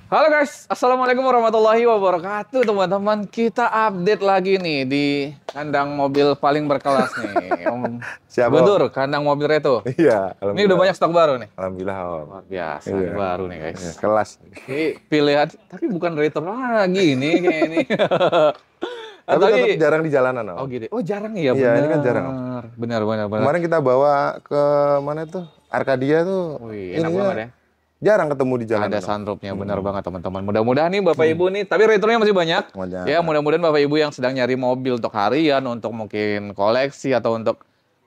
Halo guys, Assalamualaikum warahmatullahi wabarakatuh teman-teman. Kita update lagi nih di kandang mobil paling berkelas nih. Om Siap, Om. Guntur, kandang mobil Reto. Iya, Ini udah banyak stok baru nih. Alhamdulillah, Om. Luar biasa, Iya. ini baru nih guys. Iya, kelas. Ini pilihan, tapi bukan Reto lagi ini kayak ini. Tapi tetap jarang di jalanan, Om. Oh gitu. Oh jarang ya, Iya, benar. ini kan jarang, Om. Benar. Kemarin kita bawa ke mana tuh? Arkadia tuh. Wih, enak ininya banget ya. Jarang ketemu di jalanan. Ada Om. sunroofnya, benar banget teman-teman. Mudah-mudahan nih Bapak Ibu nih, tapi retronya masih banyak. Banyak. Ya, mudah-mudahan Bapak Ibu yang sedang nyari mobil untuk harian, untuk mungkin koleksi atau untuk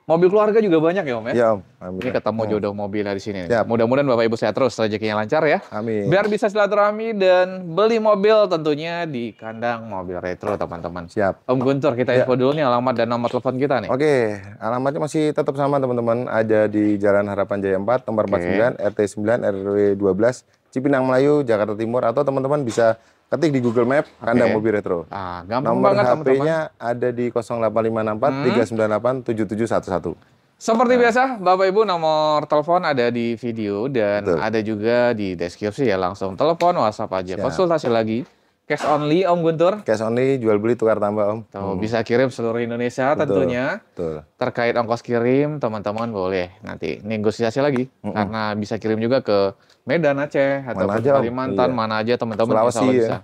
mobil keluarga juga banyak ya Om ya. Iya, Om. Ini Alhamdulillah. ketemu jodoh mobilnya di sini. Siap. Mudah-mudahan Bapak Ibu sehat terus, rezekinya lancar ya. Amin. Biar bisa silaturahmi dan beli mobil tentunya di kandang mobil retro teman-teman. Siap. Om Guntur, kita info dulu nih alamat dan nomor telepon kita nih. Oke, alamatnya masih tetap sama teman-teman. Ada di Jalan Harapan Jaya 4, nomor 49, RT 9, RW 12, Cipinang Melayu, Jakarta Timur. Atau teman-teman bisa ketik di Google Map, kandang mobil retro. Ah, gampang Nomor banget teman-teman. HP-nya ada di 08564 398 7711. Seperti biasa, Bapak Ibu nomor telepon ada di video dan Betul. ada juga di deskripsi ya. Langsung telepon, WhatsApp aja. Siap. Konsultasi lagi. Cash only Om Guntur. Cash only, jual beli tukar tambah, Om. Tuh, bisa kirim seluruh Indonesia tentunya. Betul. Terkait ongkos kirim, teman-teman boleh nanti negosiasi lagi. Karena bisa kirim juga ke Medan, Aceh, atau Mana aja, Om. Kalimantan, Iya. mana aja teman-teman. Sulawesi, insya Allah ya. bisa.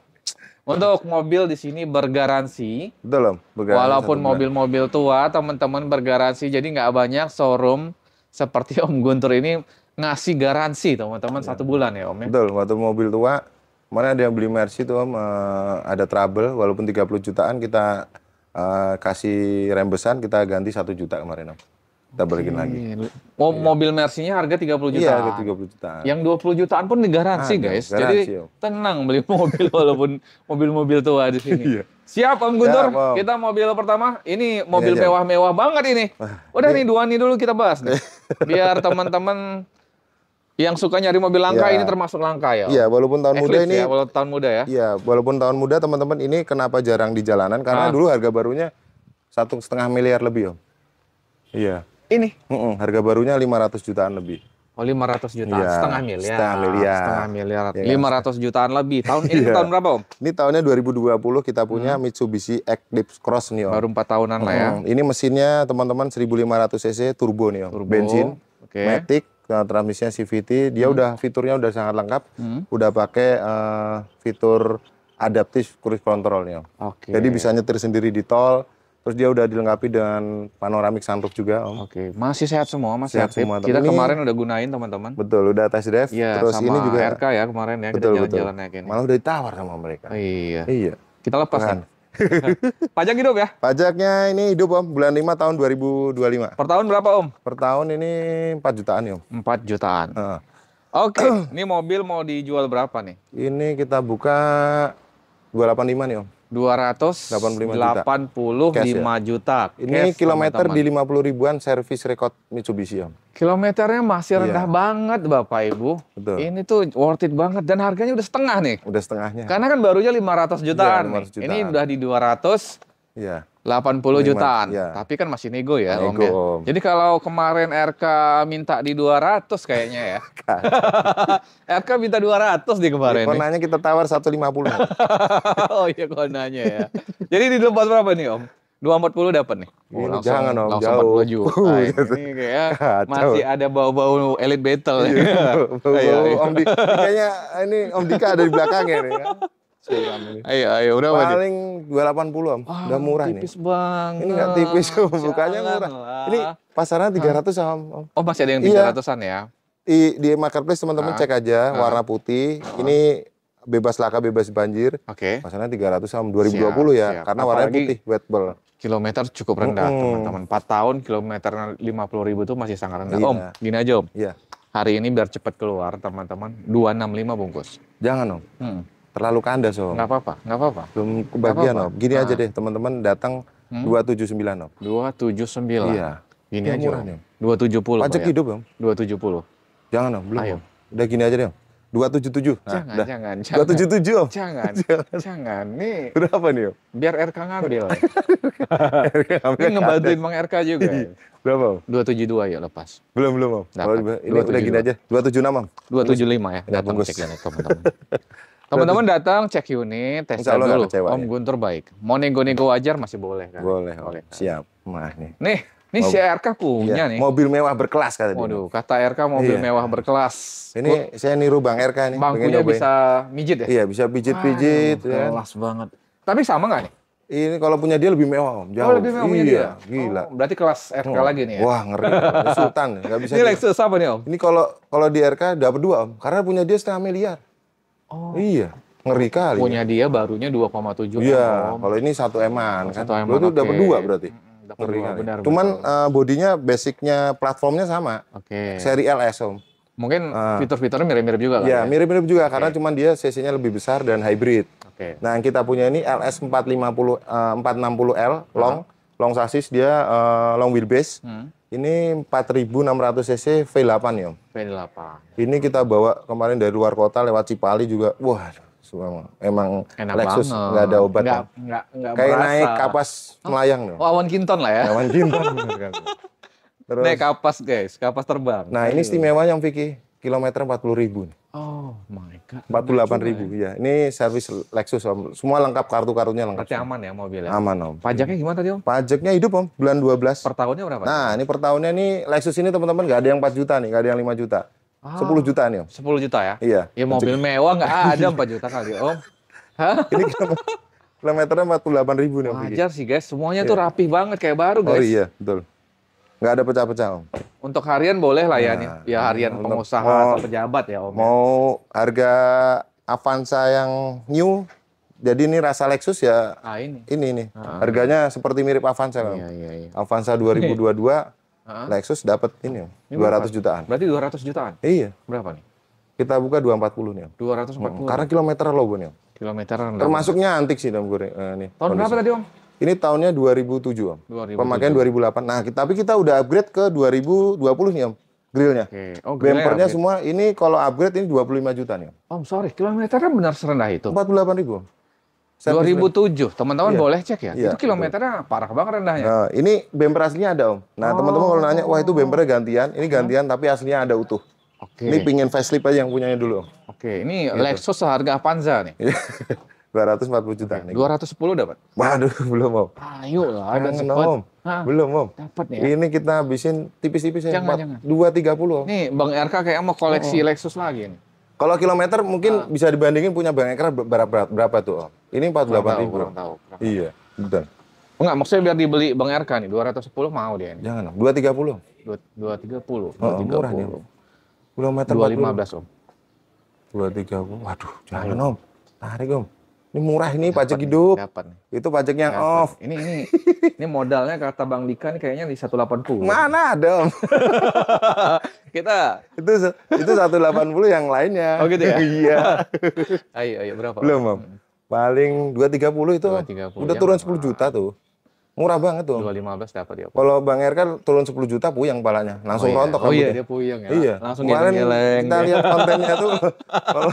Untuk mobil di sini bergaransi. Betul, Om. Bergaransi Walaupun 1 bulan. mobil-mobil tua, teman-teman bergaransi. Jadi nggak banyak showroom seperti Om Guntur ini ngasih garansi, teman-teman, 1 bulan ya, Om ya. Betul, waktu mobil tua, kemarin ada yang beli Mercy tuh, Om, ada trouble, walaupun 30 jutaan kita kasih rembesan, kita ganti 1 juta kemarin, Om. Kita balikin lagi. Oh, mobil Mercy-nya harga 30 Iya, jutaan. harga 30 jutaan. Yang 20 jutaan pun digaransi, Ada, guys. garansi, Jadi Om. tenang beli mobil walaupun mobil-mobil tua di sini. Iya. Siap, Om Guntur. Siap, Om. Kita mobil pertama. Ini mobil aja. mewah-mewah banget ini. Udah nih, dua nih dulu kita bahas nih. Biar teman-teman yang suka nyari mobil langka, Iya. ini termasuk langka ya, Om? Iya, walaupun tahun muda Eclipse ini, ya, walaupun tahun muda ya. iya, walaupun tahun muda teman-teman ini kenapa jarang di jalanan? Karena dulu harga barunya 1,5 miliar lebih, Om. Iya. Ini. Harga barunya 500 jutaan lebih. Oh, 500 jutaan, Iya, setengah miliar. setengah miliar. Setengah miliar. Iya. 500 jutaan lebih. Tahun ini Iya. tahun berapa, Om? Ini tahunnya 2020 kita punya Mitsubishi Eclipse Cross nih, Om. Baru 4 tahunan lah ya. Ini mesinnya teman-teman 1500 cc turbo nih, Om. Turbo, Bensin, oke. matic, transmisinya CVT. Dia fiturnya udah sangat lengkap. Udah pakai fitur adaptif cruise control nih, Om. Oke. Jadi bisa nyetir sendiri di tol. Terus dia udah dilengkapi dengan panoramic sunroof juga, Om. Oke, masih sehat semua, masih Sehat aktif. semua, Kita Ini- kemarin udah gunain, teman-teman. Betul, udah test drive. Iya, Terus sama ini juga RK ya kemarin ya, kita betul. jalan-jalan naik ini. Malah udah ditawar sama mereka. Iya. Iya. Kita lepas Keren. kan. Pajak hidup ya? Pajaknya ini hidup, Om, bulan 5 tahun 2025. Per tahun berapa, Om? Per tahun ini 4 jutaan ya, Om. 4 jutaan. Heeh. Oke, ini mobil mau dijual berapa nih? Ini kita buka 285 nih, Om. 285 Cash ya? juta. Ini Cash, kilometer teman-teman. di 50 ribuan servis record Mitsubishi, Om. Kilometernya masih rendah Iya. banget, Bapak Ibu. Betul. Ini tuh worth it banget dan harganya udah setengah nih. Udah setengahnya. Karena kan barunya 500 jutaan. Iya, 500 nih. Ini jutaan. udah di 280 Iya. jutaan. Iya. Tapi kan masih nego ya, Om Nego, ya. Om. Jadi kalau kemarin RK minta di 200 kayaknya ya. RK minta 200 di kemarin. nih. Konanya kita tawar 150. Oh iya konanya ya. Jadi di lepas berapa nih, Om? 240 dapat nih. Ini jangan, Om, langsung jauh. 40 juta. Ini kayak Kacau. masih ada bau-bau elite battle. Bau-bau Ayo, ayo. Om Dika. Kayaknya ini Om Dika ada di belakangnya nih. Kan? Suram ini. Ayo, udah apa nih? Paling 280, Om. Udah murah nih. Tipis banget. Ini nggak tipis, Om. Bukannya murah. Janganlah. Ini pasarannya 300 Om. Oh, masih ada yang Iya. 300-an ya? Di marketplace teman-teman cek aja warna putih. Ini bebas laka, bebas banjir. Oke. Pasarannya 300 Om 2020 ya. Siap. Karena warnanya Apalagi putih, wet ball. Kilometer cukup rendah, teman-teman. 4 tahun, kilometer 50.000 itu masih sangat rendah. Iya. Om, gini aja, Om. Iya. Hari ini biar cepat keluar, teman-teman. 265 bungkus. Jangan, Om. Terlalu kandas, Om. Nggak apa-apa, nggak apa-apa. Belum kebagian, apa-apa. Om. Gini aja deh, teman-teman datang 279, Om. 279. Iya. Gini Yang aja, murah Om. nih, Om. 270, Pajak Pak, ya? hidup, Om. 270. Jangan, Om. Belum, Ayo. Om. Udah gini aja deh, Om. 277. Nah, Jangan, udah. jangan. 277, Om. Jangan, jangan. Nih, Berapa nih, Om? biar RK ngambil. Ini ngebantuin Bang RK juga. Berapa, Om? 272 ya lepas. Belum, Om. Dapat. Kalau ini udah gini aja. 276, Om. 275 ya. Ya, Datang bungkus. cek ya nih, teman-teman. Teman-teman datang cek unit, tes Insya Allah drive dulu. nggak kecewa, Om ya. Guntur baik. Mau nego-nego wajar masih boleh kan? Boleh, Om. Boleh. Siap. Nah, nih. Nih, ini si RK punya nih. Mobil mewah berkelas kata dia. Waduh, kata RK mobil Iya. mewah berkelas. Ini saya niru Bang RK nih. pengen Bangkunya nyobain. bisa mijit ya? Iya, bisa pijit-pijit. Waduh, Ya. kelas banget. Tapi sama nggak nih? Ini kalau punya dia lebih mewah, Om. Jauh. Oh, lebih mewah punya dia? Iya, gila. Oh, berarti kelas RK lagi nih ya? Wah, ngeri. Ini Sultan, nggak bisa. Ini Lexus apa nih Om? Ini kalau di RK dapat 2, Om. Karena punya dia 1,5 miliar. Oh, Iya, ngeri kali. punya dia barunya 2,7 Iya, Om. kalau ini 1 eman kan. 1 eman, Lu tuh dapat oke. 2 berarti. Dapat Ngeri dua, kali. benar. Cuman betul. bodinya basicnya platformnya sama. Oke. Seri LS, Om. Mungkin fitur-fiturnya mirip-mirip juga kan? Ya, mirip-mirip juga karena cuman dia cc-nya lebih besar dan hybrid. Oke. Nah, yang kita punya ini LS 460L long chassis dia long wheelbase. Ini 4.600 cc V8 ya, Om. V8. Ini kita bawa kemarin dari luar kota lewat Cipali juga. Wah, emang Enak Lexus banget. nggak ada obat. Nggak, Om. nggak Kayak berasa. naik kapas melayang nih. Om. Oh, awan kinton lah ya. Hewan cinta. bener kan. Terus, Naik kapas guys, kapas terbang. nah ini istimewanya Om Vicky, kilometer 40.000 nih. Oh my god. 48.000 ya. Ini servis Lexus Om. Semua lengkap, kartu-kartunya lengkap. Berarti aman ya mobilnya. Aman Om. Pajaknya gimana tadi Om? Pajaknya hidup Om, bulan 12. Per tahunnya berapa? Nah, ini per tahunnya nih Lexus ini teman-teman nggak ada yang 4 juta nih, nggak ada yang 5 juta. 10 juta nih Om. 10 juta ya? Iya. Ya mobil mewah nggak ada 4 juta kali Om. Hah? Ini kilometernya 48.000 nih Om Vicky. Wajar sih guys, semuanya tuh rapih banget kayak baru Oh guys. iya, betul. Nggak ada pecah-pecah Om. Untuk harian boleh lah ya nih. Nah, Ya harian untuk pengusaha mau- atau pejabat ya Om. Mau harga Avanza yang new, jadi ini rasa Lexus ya Ah ini. ini nih. Harganya seperti mirip Avanza Om. Iya iya iya. Avanza 2022 Hah? Lexus dapat ini Om, Ini 200 jutaan. Berarti 200 jutaan. Iya, Berapa nih? kita buka 240 nih Om. 240 Karena kilometer low nih Om. kilometer. Termasuknya antik sih Om gue nih. Tahun berapa tadi Om? Ini tahunnya 2007 Om. 2007. Pemakaian 2008. Nah, tapi kita udah upgrade ke 2020 nih Om. Grillnya. Oke. Oh, grillnya Bumpernya upgrade. semua ini kalau upgrade ini 25 juta nih Om. Om sorry, kilometernya benar serendah itu. 48.000 Om. Servis 2007, teman-teman Iya. boleh cek ya. Iya, Itu kilometernya parah banget rendahnya. Nah, ini bumper aslinya ada Om. Nah, teman-teman kalau nanya, wah itu bumpernya gantian. Ini gantian tapi aslinya ada utuh. Oke. Ini pingin facelift aja yang punyanya dulu Om. Oke, ini Lexus seharga Avanza nih. 240 juta nih. 210 dapat. Waduh, belum Om. Ayo lah, ada Kangen, cepet. Om. Hah, Belum Om. dapat nih ya. Ini kita habisin tipis-tipis ya. Jangan. 230 Om. Nih, Bang RK kayak mau koleksi Lexus lagi nih. Kalau kilometer mungkin bisa dibandingin punya Bang Ekra berapa tuh Om? Ini 48.000. Kurang tahu. Iya, betul. Enggak, maksudnya biar dibeli Bang RK nih, 210 mau dia ini. Jangan Om, 230 Om. 230. Oh, murah nih Om. Kilometer 215 Om. 230. Waduh, jangan Om. Tarik Om. Ini murah ini pajak hidup. Dapat nih. Itu pajaknya yang Dapat. off. Ini modalnya kata Bang Dika nih kayaknya di 180. Mana ada Om? Kita itu 180 yang lainnya. Oh gitu ya? Iya. ayo berapa? Belum Om. Paling 230 itu Om. 230, Udah ya. turun 10 juta tuh. Murah banget tuh Om. 215 dapat dia. Kalau Bang R kan turun 10 juta puyeng palanya. Langsung rontok Oh iya, rambutnya. dia puyeng ya. Iya. Langsung Kemarin geleng-geleng. kita lihat kontennya tuh. Kalau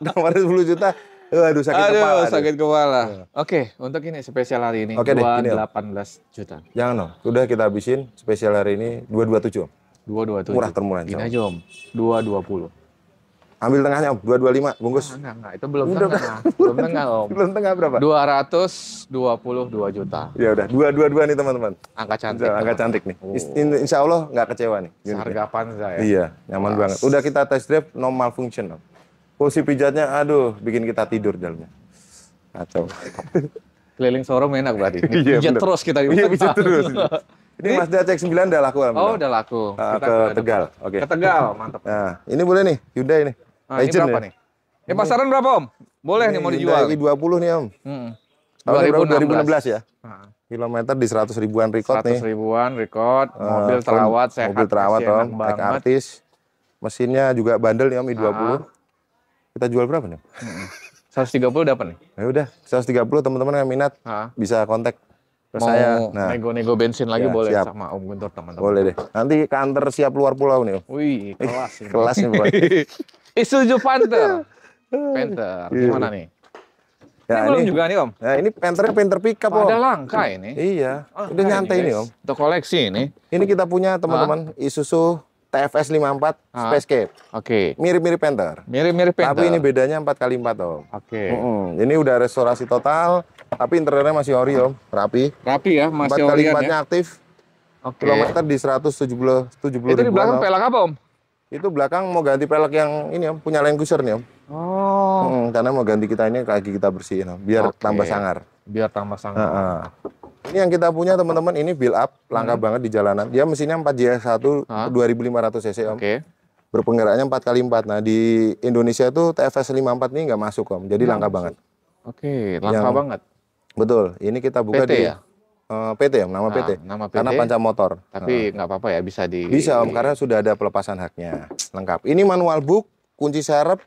kemarin 10 juta, aduh sakit Aduh, kepala. aduh. sakit kepala. Oke, untuk ini spesial hari ini Oke deh, ini, Om. 218 juta. Jangan Om. Udah kita habisin spesial hari ini 227 Om. 227. Murah termurah. Gini insya aja Om. 220. Ambil tengahnya Om, 225 bungkus. Enggak, itu belum tengah. Belum tengah Om. Belum tengah berapa? 222 juta. Ya udah, 222 nih teman-teman. Angka cantik. Agak cantik nih. Oh. Insya Allah nggak kecewa nih. unitnya. Harga Avanza ya. Iya, nyaman Kelas. banget. Udah kita test drive, no malfunction Om. Fungsi pijatnya, aduh, bikin kita tidur dalamnya. Kacau. Keliling showroom enak berarti. Iya, Pijat bener. terus kita di Iya, belakang. pijat terus. Ini Mazda CX-9 udah laku Oh, alhamdulillah. udah laku. Ke Tegal. Oke. Ke Tegal, mantap. Nah, ini boleh nih, Hyundai nih. Nah, ini Legend berapa ya. nih? Pasaran berapa Om? Boleh nih mau dijual. Hyundai i20 nih Om. Hmm. Tahunnya berapa? 2016 ya. Nah, Kilometer di 100 ribuan record 100 nih. ribuan record, mobil terawat, sehat, Mobil terawat masih enak Om, banget. artis. Mesinnya juga bandel nih Om i20. Ah. Kita jual berapa nih? 130 dapat nih. Ya udah, 130 teman-teman yang minat Ah. bisa kontak ke Mau saya. Nah, nego-nego bensin lagi Ya, boleh siap. sama Om Guntur teman-teman. boleh deh. Nanti kantor siap luar pulau nih Om. Wih, kelas ini. Kelas nih Bro. Isuzu Panther. Panther, gimana nih? Ya, ini belum juga nih Om. Nah, ini Panther Panther pickup Om. Pada langka ini. Iya, Oh, udah nah, nyantai guys. nih Om. Untuk koleksi ini. Ini kita punya teman-teman Isuzu TFS 54 Spacescape. Oke. Mirip-mirip Panther. Mirip-mirip Panther. Tapi ini bedanya 4x4 Om. Oke. Ini udah restorasi total, tapi interiornya masih ori Om, rapi. Rapi ya, masih orian 4x4-nya ya. aktif. Oke. Kilometer di 170 Itu di belakang pelek apa Om? Itu belakang mau ganti pelek yang ini Om, punya Land Cruiser nih Om. Oh. Karena mau ganti kita ini lagi kita bersihin Om, biar tambah sangar. Biar tambah sangar. Ini yang kita punya teman-teman, ini build up, langka banget di jalanan. Dia mesinnya 4JS1 2500 cc Om. Oke. Berpenggeraknya 4x4. Nah di Indonesia itu TFS 54 ini nggak masuk Om, jadi langka banget. Oke, langka banget. Betul, ini kita buka PT di ya? PT ya, nama PT. Nama PT. Karena panca motor. Tapi nggak apa-apa ya, bisa di... Bisa Om, karena sudah ada pelepasan haknya. Lengkap. Ini manual book, kunci serep,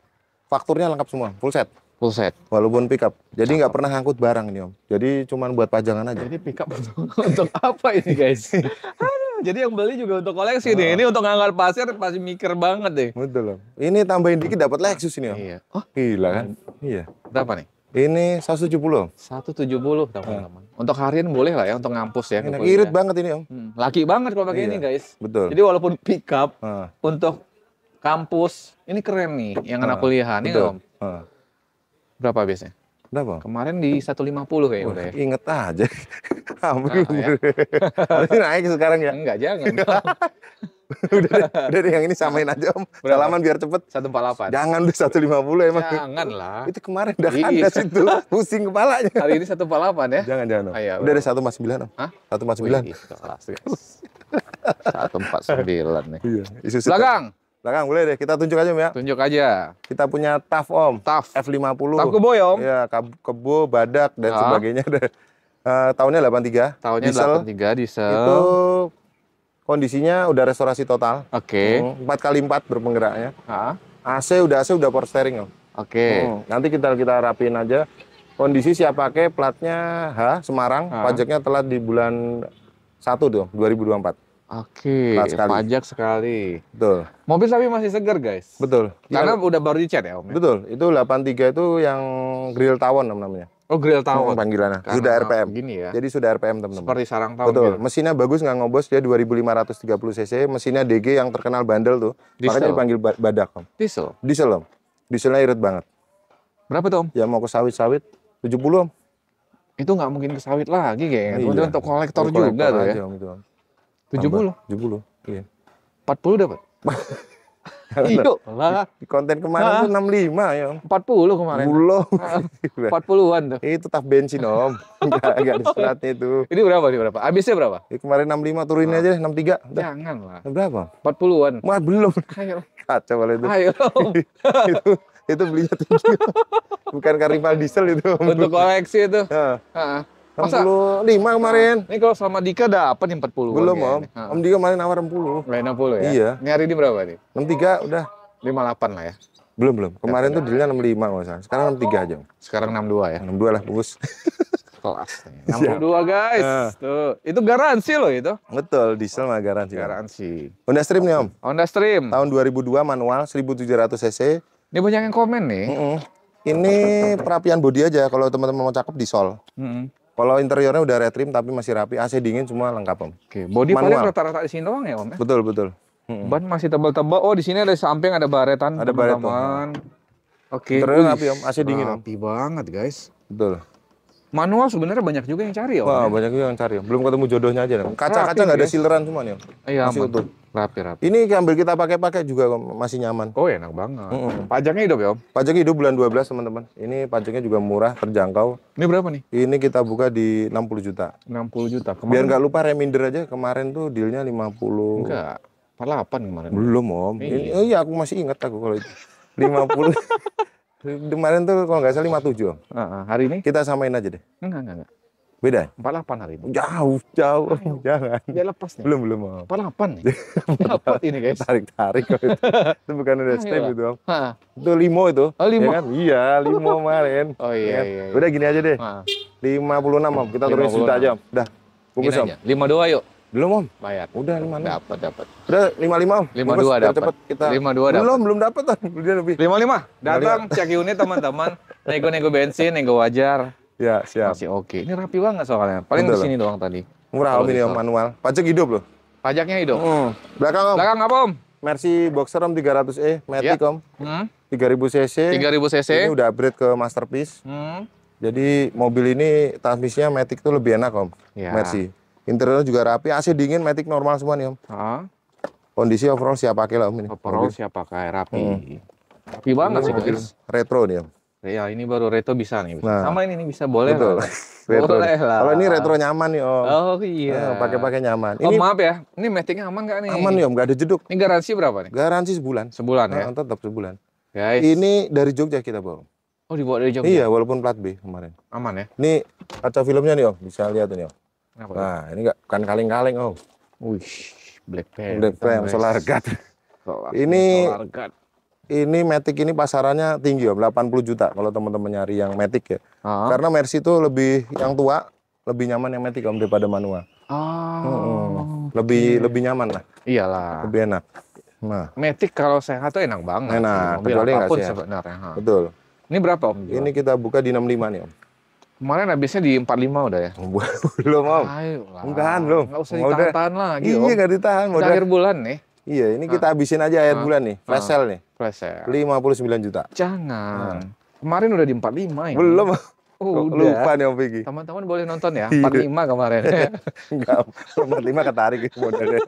fakturnya lengkap semua, full set. Full set. Walaupun pickup. Jadi nggak pernah ngangkut barang ini Om. Jadi cuman buat pajangan aja. Jadi pickup untuk apa ini guys? Aduh, jadi yang beli juga untuk koleksi nih. Ini untuk ngangkat pasir pasti mikir banget deh. Betul Om. Ini tambahin dikit dapat Lexus ini Om. Iya. Oh, gila kan? Iya. berapa nih? Ini 170 Om. 170 teman-teman. Untuk harian boleh lah ya, untuk ngampus ya. Enak, irit banget ini Om. Laki banget kalau pakai ini guys. Betul. Jadi walaupun pickup untuk kampus, ini keren nih yang anak kuliahan ini Om. Berapa biasanya? Berapa? Kemarin di 150 kayaknya udah ya. Inget aja. Hampir. Harus naik sekarang ya. Enggak, jangan. udah deh, yang ini samain aja Om. Salaman biar cepet. 148. Jangan udah 150 emang. Jangan lah. Itu kemarin udah kandas itu. Pusing kepalanya. Hari ini 148 ya? Jangan Om. Iya, udah deh 149 Om. Hah? 149. Wih, kelas guys. 149 nih. Iya. Belakang. Belakang boleh deh, kita tunjuk aja Om ya. Tunjuk aja. Kita punya TAF Om. TAF. F50. TAF kebo ya Om? Iya, kebo, badak dan sebagainya. Tahunnya 83. Tahunnya diesel. 83 diesel. Itu kondisinya udah restorasi total. Oke. 4x4 berpenggeraknya. AC udah power steering Om. Oke. Nanti kita rapiin aja. Kondisi siap pakai, platnya H Semarang, pajaknya telat di bulan 1 tuh, 2024. Oke, pajak sekali. Betul. Mobil tapi masih segar guys. Betul. Karena udah baru dicat ya Om? Betul, itu 83 itu yang grill tawon namanya. Oh, grill tawon. Panggilannya. Sudah RPM. Gini ya. Jadi sudah RPM teman-teman. Seperti sarang tawon. Betul. Gitu. Mesinnya bagus nggak ngobos, dia 2530 cc. Mesinnya DG yang terkenal bandel tuh. Diesel. Makanya dipanggil badak Om. Diesel? Diesel Om. Dieselnya irit banget. Berapa tuh Om? Ya mau ke sawit-sawit 70 Om. Itu nggak mungkin ke sawit lagi kayaknya. Iya. Itu untuk kolektor juga tuh ya. Om, itu, Om. 70? 70. Iya. 40 dapat? Iya lah. Di konten kemarin tuh 65 ya Om. 40 kemarin. Belum. 40-an tuh. Itu taf bensin Om. Enggak ada suratnya itu. Ini berapa? Habisnya berapa? Kemarin 65 turunin aja deh 63. Udah. Jangan lah. Berapa? 40-an. Wah, belum. Ayo. Kacau kalau itu. Ayo. itu belinya tinggi. Bukan rival diesel itu. Untuk koleksi itu. Heeh. 65 kemarin. Ini kalau sama Dika dapat nih 40. Belum Om. Om Dika kemarin nawar 60. 60 ya? Iya. Ini hari ini berapa nih? 63 udah. 58 lah ya. Belum. Kemarin tuh dealnya 65 nggak usah. Sekarang 63 aja Om. Sekarang 62 ya? 62 lah bungkus. Kelas. 62 guys. Tuh. Itu garansi loh itu. Betul, diesel mah garansi. Garansi. Honda Stream nih Om. Honda Stream. Tahun 2002 manual 1700 cc. Ini banyak yang komen nih. Ini perapian bodi aja. Kalau teman-teman mau cakep di sol. Kalau interiornya udah red trim tapi masih rapi, AC dingin semua lengkap Om. Oke, bodi paling rata-rata di sini doang ya Om? Betul. Ban masih tebal-tebal. Oh, di sini ada samping ada baretan. Ada baretan. Oke. Interior rapi Om, AC dingin Om. Rapi banget guys. Betul. Manual sebenarnya banyak juga yang cari Om. Wah, banyak juga yang cari Om. Belum ketemu jodohnya aja. Kaca-kaca nggak ada sileran semua nih Om. Iya, masih utuh. Rapi. Ini ambil kita pakai juga Om, masih nyaman. Oh, enak banget. Pajaknya hidup ya Om? Pajaknya hidup bulan 12 teman-teman. Ini pajaknya juga murah, terjangkau. Ini berapa nih? Ini kita buka di 60 juta. 60 juta. Biar nggak lupa reminder aja, kemarin tuh dealnya 50. Enggak, 48 kemarin. Belum Om. Iya, aku masih ingat aku kalau itu. 50. Kemarin tuh kalau nggak salah 57 Om. Hari ini? Kita samain aja deh. Enggak. Beda? 48 hari ini. Jauh. Jangan. Dia lepas nih. Belum Om. 48 nih. Dapat ini guys. Tarik kalau itu. Itu bukan udah step itu Om. Itu limo itu. Oh, limo. Ya kan? Iya, limo kemarin. Oh iya. Udah gini aja deh. 56 Om. Kita turunin sejuta aja Om. Udah. Bungkus Om. 52 yuk. Belum Om. Bayar. Udah 56. Dapat. Udah 55 Om. 52 dapat. Cepet kita. 52 dapat. Belum dapat Om. Udah lebih. 55. Datang cek unit teman-teman. Nego-nego bensin, nego wajar. Ya, siap. Masih oke. Ini rapi banget soalnya. Paling di sini doang tadi. Murah Om ini Om, manual. Pajak hidup loh. Pajaknya hidup. Belakang Om. Belakang apa Om? Mercy Boxer Om 300e, Matic Om. 3000 cc. 3000 cc. Ini udah upgrade ke Masterpiece. Jadi mobil ini transmisinya Matic tuh lebih enak Om. Ya. Mercy. Interiornya juga rapi, AC dingin, Matic normal semua nih Om. Kondisi overall siap pakai lah Om ini. Overall siap pakai, rapi. Rapi banget sih mobil guys. retro nih Om. Ya ini baru retro bisa nih. Nah. Sama ini bisa boleh Betul. lah. Retro. Boleh lah. Kalau ini retro nyaman nih Om. Oh iya. Pakai-pakai nyaman. Oh Ini maaf ya, ini Matic-nya aman nggak nih? aman nih Om, nggak ada jeduk. Ini garansi berapa nih? Garansi sebulan. Sebulan ya? Tetap sebulan. Guys. Ini dari Jogja kita bawa. Oh dibawa dari Jogja? Iya, walaupun plat B kemarin. Aman ya? Ini kaca filmnya nih Om, bisa lihat ini Om. Kenapa? Nah, ini nggak kan kaleng-kaleng Om. Wih, Black Pen. Black frame, solar guard. Ini- Solar guard. Ini Matic ini pasarannya tinggi Om, 80 juta kalau teman-teman nyari yang Matic ya. Ah. Karena Mercy itu lebih yang tua, lebih nyaman yang Matic Om daripada manual. Lebih nyaman lah, Iyalah. lebih enak. Nah, Matic kalau sehat tuh enak banget. Enak, Mobil kecuali nggak apapun sehat. sebenarnya. Ha. betul. Ini berapa Om? jual? Ini kita buka di 65 nih Om. Kemarin habisnya di 45 udah ya? Belum Om. Ayo lah. Enggak, belum. Nggak usah Mau ditahan-tahan lagi Om. Iya, nggak ditahan. Udah akhir bulan nih. Iya, ini kita habisin aja akhir bulan nih. Flash sale nih. Flash sale. 59 juta. Jangan. Kemarin udah di 45 ini. Belum. Oh, udah. Lupa nih Om Pigi. Teman-teman boleh nonton ya. Iya. 45 kemarin. Enggak, 45 ketarik modelnya.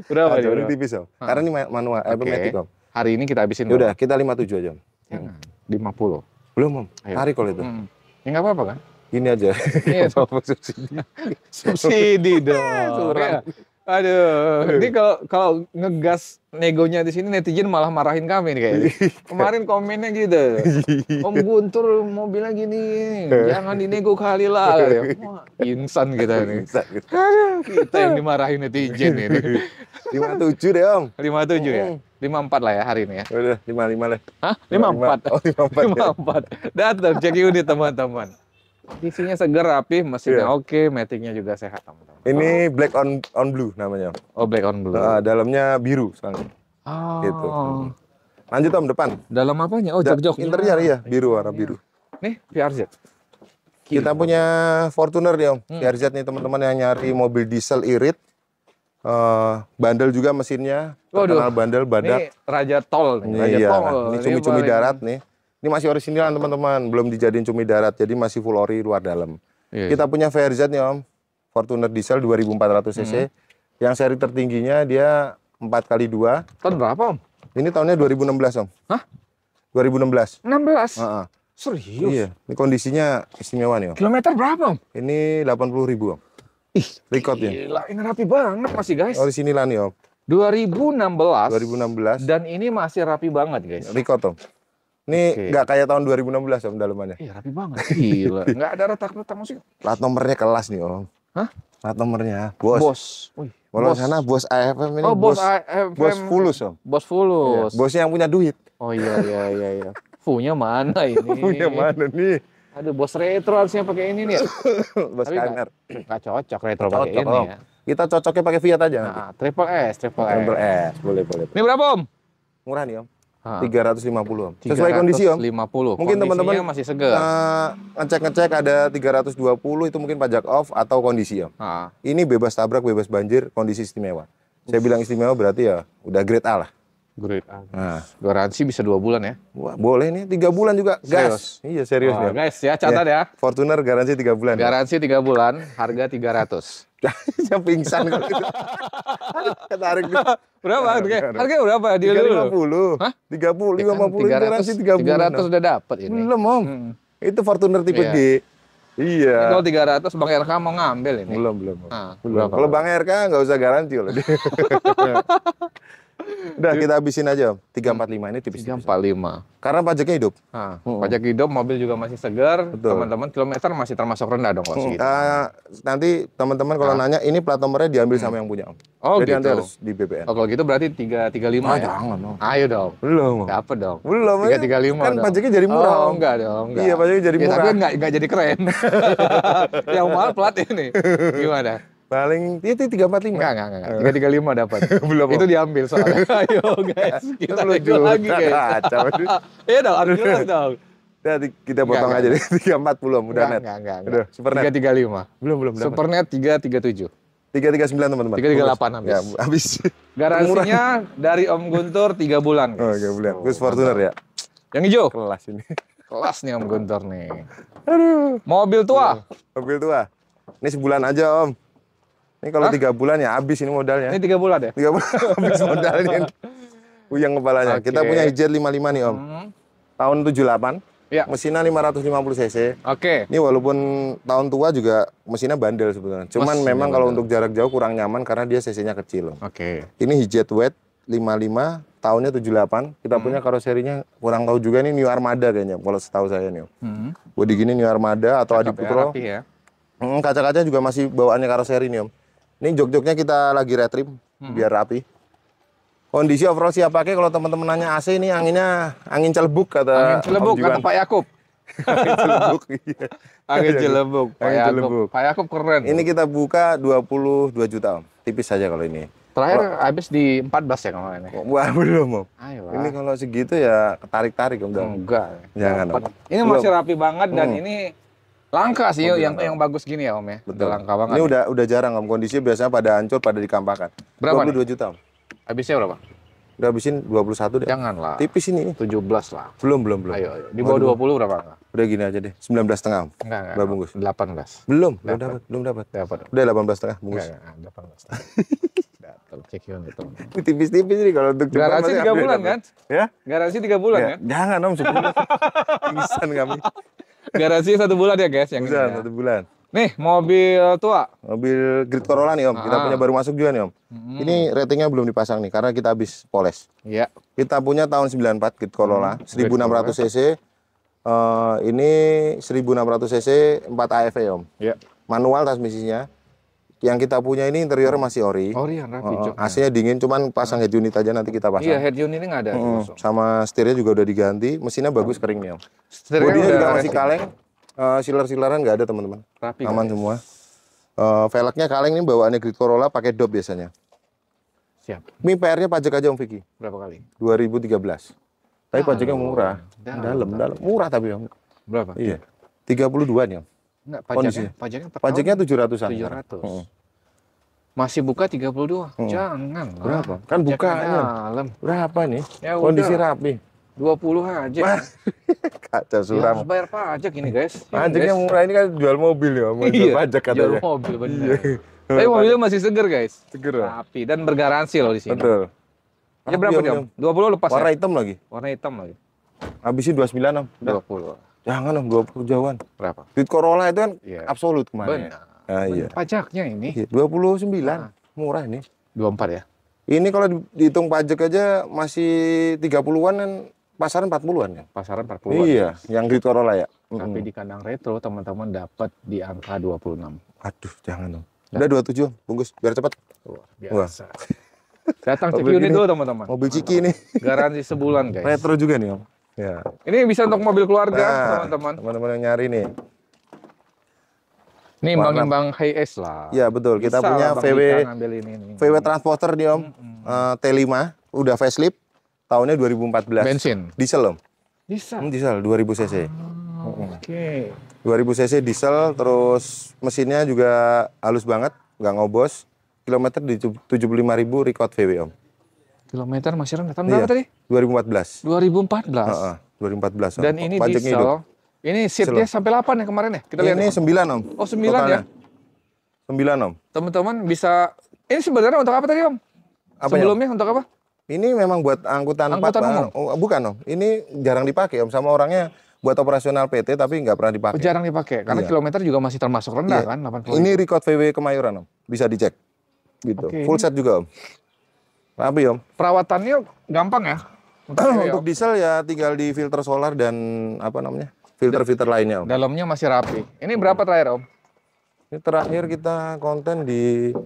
Berapa nih? Jauh Berapa? tipis Om. Karena ini manual, Oke. Matic Om. Hari ini kita habisin Udah, kita 57 aja Om. Jangan. 50. Belum Om, Ayo. tarik kalau itu. Ya nggak apa-apa kan? Gini aja. Iya, Apa subsidi? subsidi dong. Curang. Ya. Aduh, ini kalau ngegas negonya di sini netizen malah marahin kami nih kayaknya. Kemarin komennya gitu. Om Guntur mobilnya gini, jangan dinego kali lah. Wah, insan kita nih. Aduh, kita yang dimarahin netizen ini. 57 deh Om. 57 ya? 54 lah ya hari ini ya. Udah, 55 lah. Hah? 54? Oh, 54. 54. Datang cek unit teman-teman. TV-nya segar, rapi, mesinnya Iya. oke, matic-nya juga sehat teman-teman. Ini black on blue namanya. Oh, black on blue. Dalamnya biru soalnya. Oh. Gitu. Lanjut Om, depan. Dalam apanya? Oh, jok-jok. Interior iya, biru, warna biru. Nih, VRZ. Kita punya Fortuner nih Om. VRZ nih teman-teman yang nyari mobil diesel irit. Bandel juga mesinnya. Waduh. Terkenal bandel, badak. Ini Raja Tol nih, Raja Iya, Tol. ini cumi-cumi paling- darat nih. Ini masih originalan teman-teman, belum dijadiin cumi darat, jadi masih full ori luar dalam. Iya. Kita punya VRZ nih Om, Fortuner diesel 2400 cc. Yang seri tertingginya dia 4x2. Tahun berapa, Om? Ini tahunnya 2016 Om. Hah? 2016. 16? Heeh. Serius? Iya, ini kondisinya istimewa nih Om. Kilometer berapa, Om? Ini 80.000 Om. Ih, Recordnya. gila, ini rapi banget masih, guys. Orisinil nih Om. 2016. 2016. Dan ini masih rapi banget, guys. Record Om. Ini Oke. nggak kayak tahun 2016 Om dalamannya. Iya, rapi banget. Gila. Nggak ada retak-retak musik. Plat nomornya kelas nih Om. Hah? Plat nomornya bos. Bos. Wih, Kalau sana bos AFM ini Oh, bos bos fulus Om. Bos Iya, fulus. bosnya yang punya duit. Oh iya. Fu-nya mana ini? Punya mana nih? Aduh, bos retro harusnya pakai ini nih ya. Bos Tapi KMR. Nggak cocok retro pakai Cocok ini Om. ya. Kita cocoknya pakai Fiat aja nanti. Nah, triple S. Triple S, boleh. Ini berapa, Om? Murah nih Om. Ah. 350 Om. Sesuai kondisi Om. 50. Mungkin teman-teman masih segar. ngecek ada 320 itu mungkin pajak off atau kondisi Om. Ah. Ini bebas tabrak, bebas banjir, kondisi istimewa. Saya bilang istimewa berarti ya udah grade A lah. Great. Ah. Nah, Garansi bisa 2 bulan ya. wah, boleh nih 3 bulan juga gas. Iya serius Oh, nih Om. guys, ya catat ya. Fortuner garansi 3 bulan. Garansi 3 bulan, harga 300. Yang pingsan kalau itu. Ketarik nih. Berapa harganya berapa? Deal dulu. 350. Hah? 30, Ya kan, 50 garansi 3 bulan. 300 udah dapat ini. Belum Om. Itu Fortuner tipe Iya. G. Iya. Kalau 300 Bang RK mau ngambil ini. Belum. Ah, Belum. berapa? Kalau Bang RK nggak usah garansi loh. Udah kita habisin aja Om. 345 ini tipis. 345. Karena pajaknya hidup. Nah, pajak hidup, mobil juga masih segar. Betul. Teman-teman kilometer masih termasuk rendah dong kalau segitu. Nanti teman-teman kalau nanya ini plat nomornya diambil sama yang punya Om. Oh, Jadi nanti gitu. harus di BPN. Oh, kalau gitu berarti 335 ya? Jangan Om. Ayo dong. Belum Om. Dapat dong. Belum. 335 Kan dong. pajaknya jadi murah Oh, Om. enggak dong. Enggak. Iya, pajaknya jadi Ya, murah. tapi enggak jadi keren. Yang mahal plat ini. Gimana? Paling itu 345. Enggak. 335 dapat. Belum, Itu diambil soalnya. Ayo guys, kita Lu nego lagi guys. kacau. Iya dong, harus jelas dong. Udah kita potong Enggak, aja deh 340 Om, udah net. Enggak. Udah, super net. 335. Belum dapat. Supernet 337. 339 teman-teman. 338 habis. Ya, habis. Garansinya dari Om Guntur 3 bulan. Oh, 3 bulan. Khusus Fortuner ya. Yang hijau. Kelas ini. Kelas nih Om Guntur nih. Aduh. Mobil tua. Mobil tua. Ini sebulan aja Om. Ini kalau 3 bulan ya habis ini modalnya. Ini 3 bulan ya? 3 bulan habis modalnya. Uyang kepalanya. Oke. Kita punya Hijet 55 nih Om. Tahun 78. Ya. Mesinnya 550 cc. Oke. Ini walaupun tahun tua juga mesinnya bandel sebetulnya. Cuman memang kalau untuk jarak jauh kurang nyaman karena dia cc-nya kecil. Oke. Ini Hijet Wet 55, tahunnya 78. Kita punya karoserinya kurang tahu juga nih New Armada kayaknya kalau setahu saya nih. Bodi gini New Armada atau Adi Putro. Ya. Kaca-kaca juga masih bawaannya karoseri nih Om. Ini jok-joknya kita lagi retrim biar rapi. Kondisi overall siap pakai kalau teman-teman nanya AC ini anginnya angin celebuk kata Angin celebuk kata Pak Yakub. Angin celebuk. Iya. Angin celebuk. Angin celebuk. Pak Yakub keren. Ini kita buka 22 juta Om. Tipis saja kalau ini. Terakhir habis di 14 ya kemarin ya? Wah belum Om. Ayo Ini kalau segitu ya ketarik-tarik Om. Enggak. Jangan Om. Ini masih rapi banget dan ini langka sih yang bagus gini ya Om ya. Betul. Udah langka banget. Ini udah jarang Om. Kondisinya biasanya pada hancur, pada dikampakan. Berapa 22 juta Om. Habisnya berapa? Udah habisin 21 deh. Janganlah. Tipis ini. 17 lah. Belum. Ayo. Di bawah 20 berapa enggak? Udah gini aja deh. 19,5 Om. Enggak. Berapa bungkus? 18. Belum Dapat. dapat. Dapat. Udah 18,5 bungkus. Enggak, 18. Dapat. Cek itu. Ini tipis-tipis nih kalau untuk Jepang. Garansi 3 bulan kan? Ya? Garansi 3 bulan Ya, kan? jangan Om, 10. Pingsan kami. Garansi 1 bulan ya guys yang ini. Bisa, Ya. 1 bulan. Nih, mobil tua. Mobil Grid Corolla nih Om. Kita punya baru masuk juga nih Om. Ini ratingnya belum dipasang nih karena kita habis poles. Iya. Kita punya tahun 94 Grid Corolla, 1600 cc. Ini 1600 cc 4 AFE Om. Iya. Manual transmisinya. Yang kita punya ini interiornya masih ori. Orian rapi joknya. AC-nya dingin, cuman pasang head unit aja nanti kita pasang. Iya, head unit ini nggak ada. Sama setirnya juga udah diganti. Mesinnya bagus kering nih Om. Setirnya Bodinya udah juga masih racing. kaleng. Siler-sileran nggak ada teman-teman. Rapi. Aman guys. semua. Velgnya kaleng nih bawaannya Grid Corolla pakai dop biasanya. Siap. Ini PR-nya pajak aja Om Vicky. Berapa kali? 2013. Tapi pajaknya murah. Dalam. Murah tapi Om. Berapa? Iya. 32 nih Om. Enggak, Kondisinya. pajaknya per Pajaknya tahun 700-an. 700. Masih buka 32. Jangan lah. Berapa? Kan Pajaknya bukanya. dalam. Berapa nih? Ya Kondisi udah. rapi. 20 aja. Kacau Ya, suram. harus bayar pajak ini guys. Pajaknya murah, ini kan jual mobil ya, mau jual Iya, pajak jual katanya. mobil bener. Tapi mobilnya masih seger guys. Seger ya? Rapi dan bergaransi loh di sini. Betul. Ya berapa Rapi, Om? 20 lepas Warna ya? hitam lagi. Warna hitam lagi. Habisin 29 Om. Udah. 20. Jangan Om, 20 jauhan. Berapa? Grid Corolla itu kan Iya. absolut kemarin. Benar. Nah, iya. Pajaknya ini 29. Murah ini. 24 ya? Ini kalau dihitung pajak aja masih 30-an kan pasaran 40-an ya. Pasaran 40. Iya, yang Grid Corolla ya. Tapi di kandang retro teman-teman dapat di angka 26. Aduh, jangan Om. Udah 27 Om, bungkus biar cepat. Luar biasa. Datang cek unit dulu teman-teman. Mobil Ciki nih. Garansi sebulan guys. Retro juga nih Om. Ya. Ini bisa untuk mobil keluarga Nah, teman-teman. teman-teman yang nyari nih. Ini imbang-imbang high S lah. Ya betul, kita Bisa punya lah Bang VW Dika ngambil ini nih. VW Transporter nih Om. T5 udah facelift tahunnya 2014. Bensin. Diesel Om. Bisa. Diesel 2000 cc. Oke. 2000 cc diesel, terus mesinnya juga halus banget, nggak ngobos. Kilometer di 75.000 record VW Om. Kilometer masih rendah. Tahun berapa tadi? 2014. 2014. 2014 Om. Dan ini Pajaknya diesel. hidup. Ini seatnya sampai 8 ya kemarin ya? Kita lihat. Ini 9 Om. Oh 9 ya? 9 Om. Teman-teman bisa. Ini sebenarnya untuk apa tadi Om? Apa Sebelumnya untuk apa? Ini memang buat angkutan Angkutan umum? Oh, bukan Om. Ini jarang dipakai Om, sama orangnya buat operasional PT tapi nggak pernah dipakai. Jarang dipakai karena Iya. kilometer juga masih termasuk rendah Iya. kan 80. Ini record VW Kemayoran Om, bisa dicek. Gitu. Oke, Full ini- set juga Om. Rapi Om. Perawatannya gampang ya? Untuk diesel ya tinggal di filter solar dan apa namanya? Filter-filter lainnya Om. Dalamnya masih rapi. Ini berapa terakhir Om? Ini terakhir kita konten di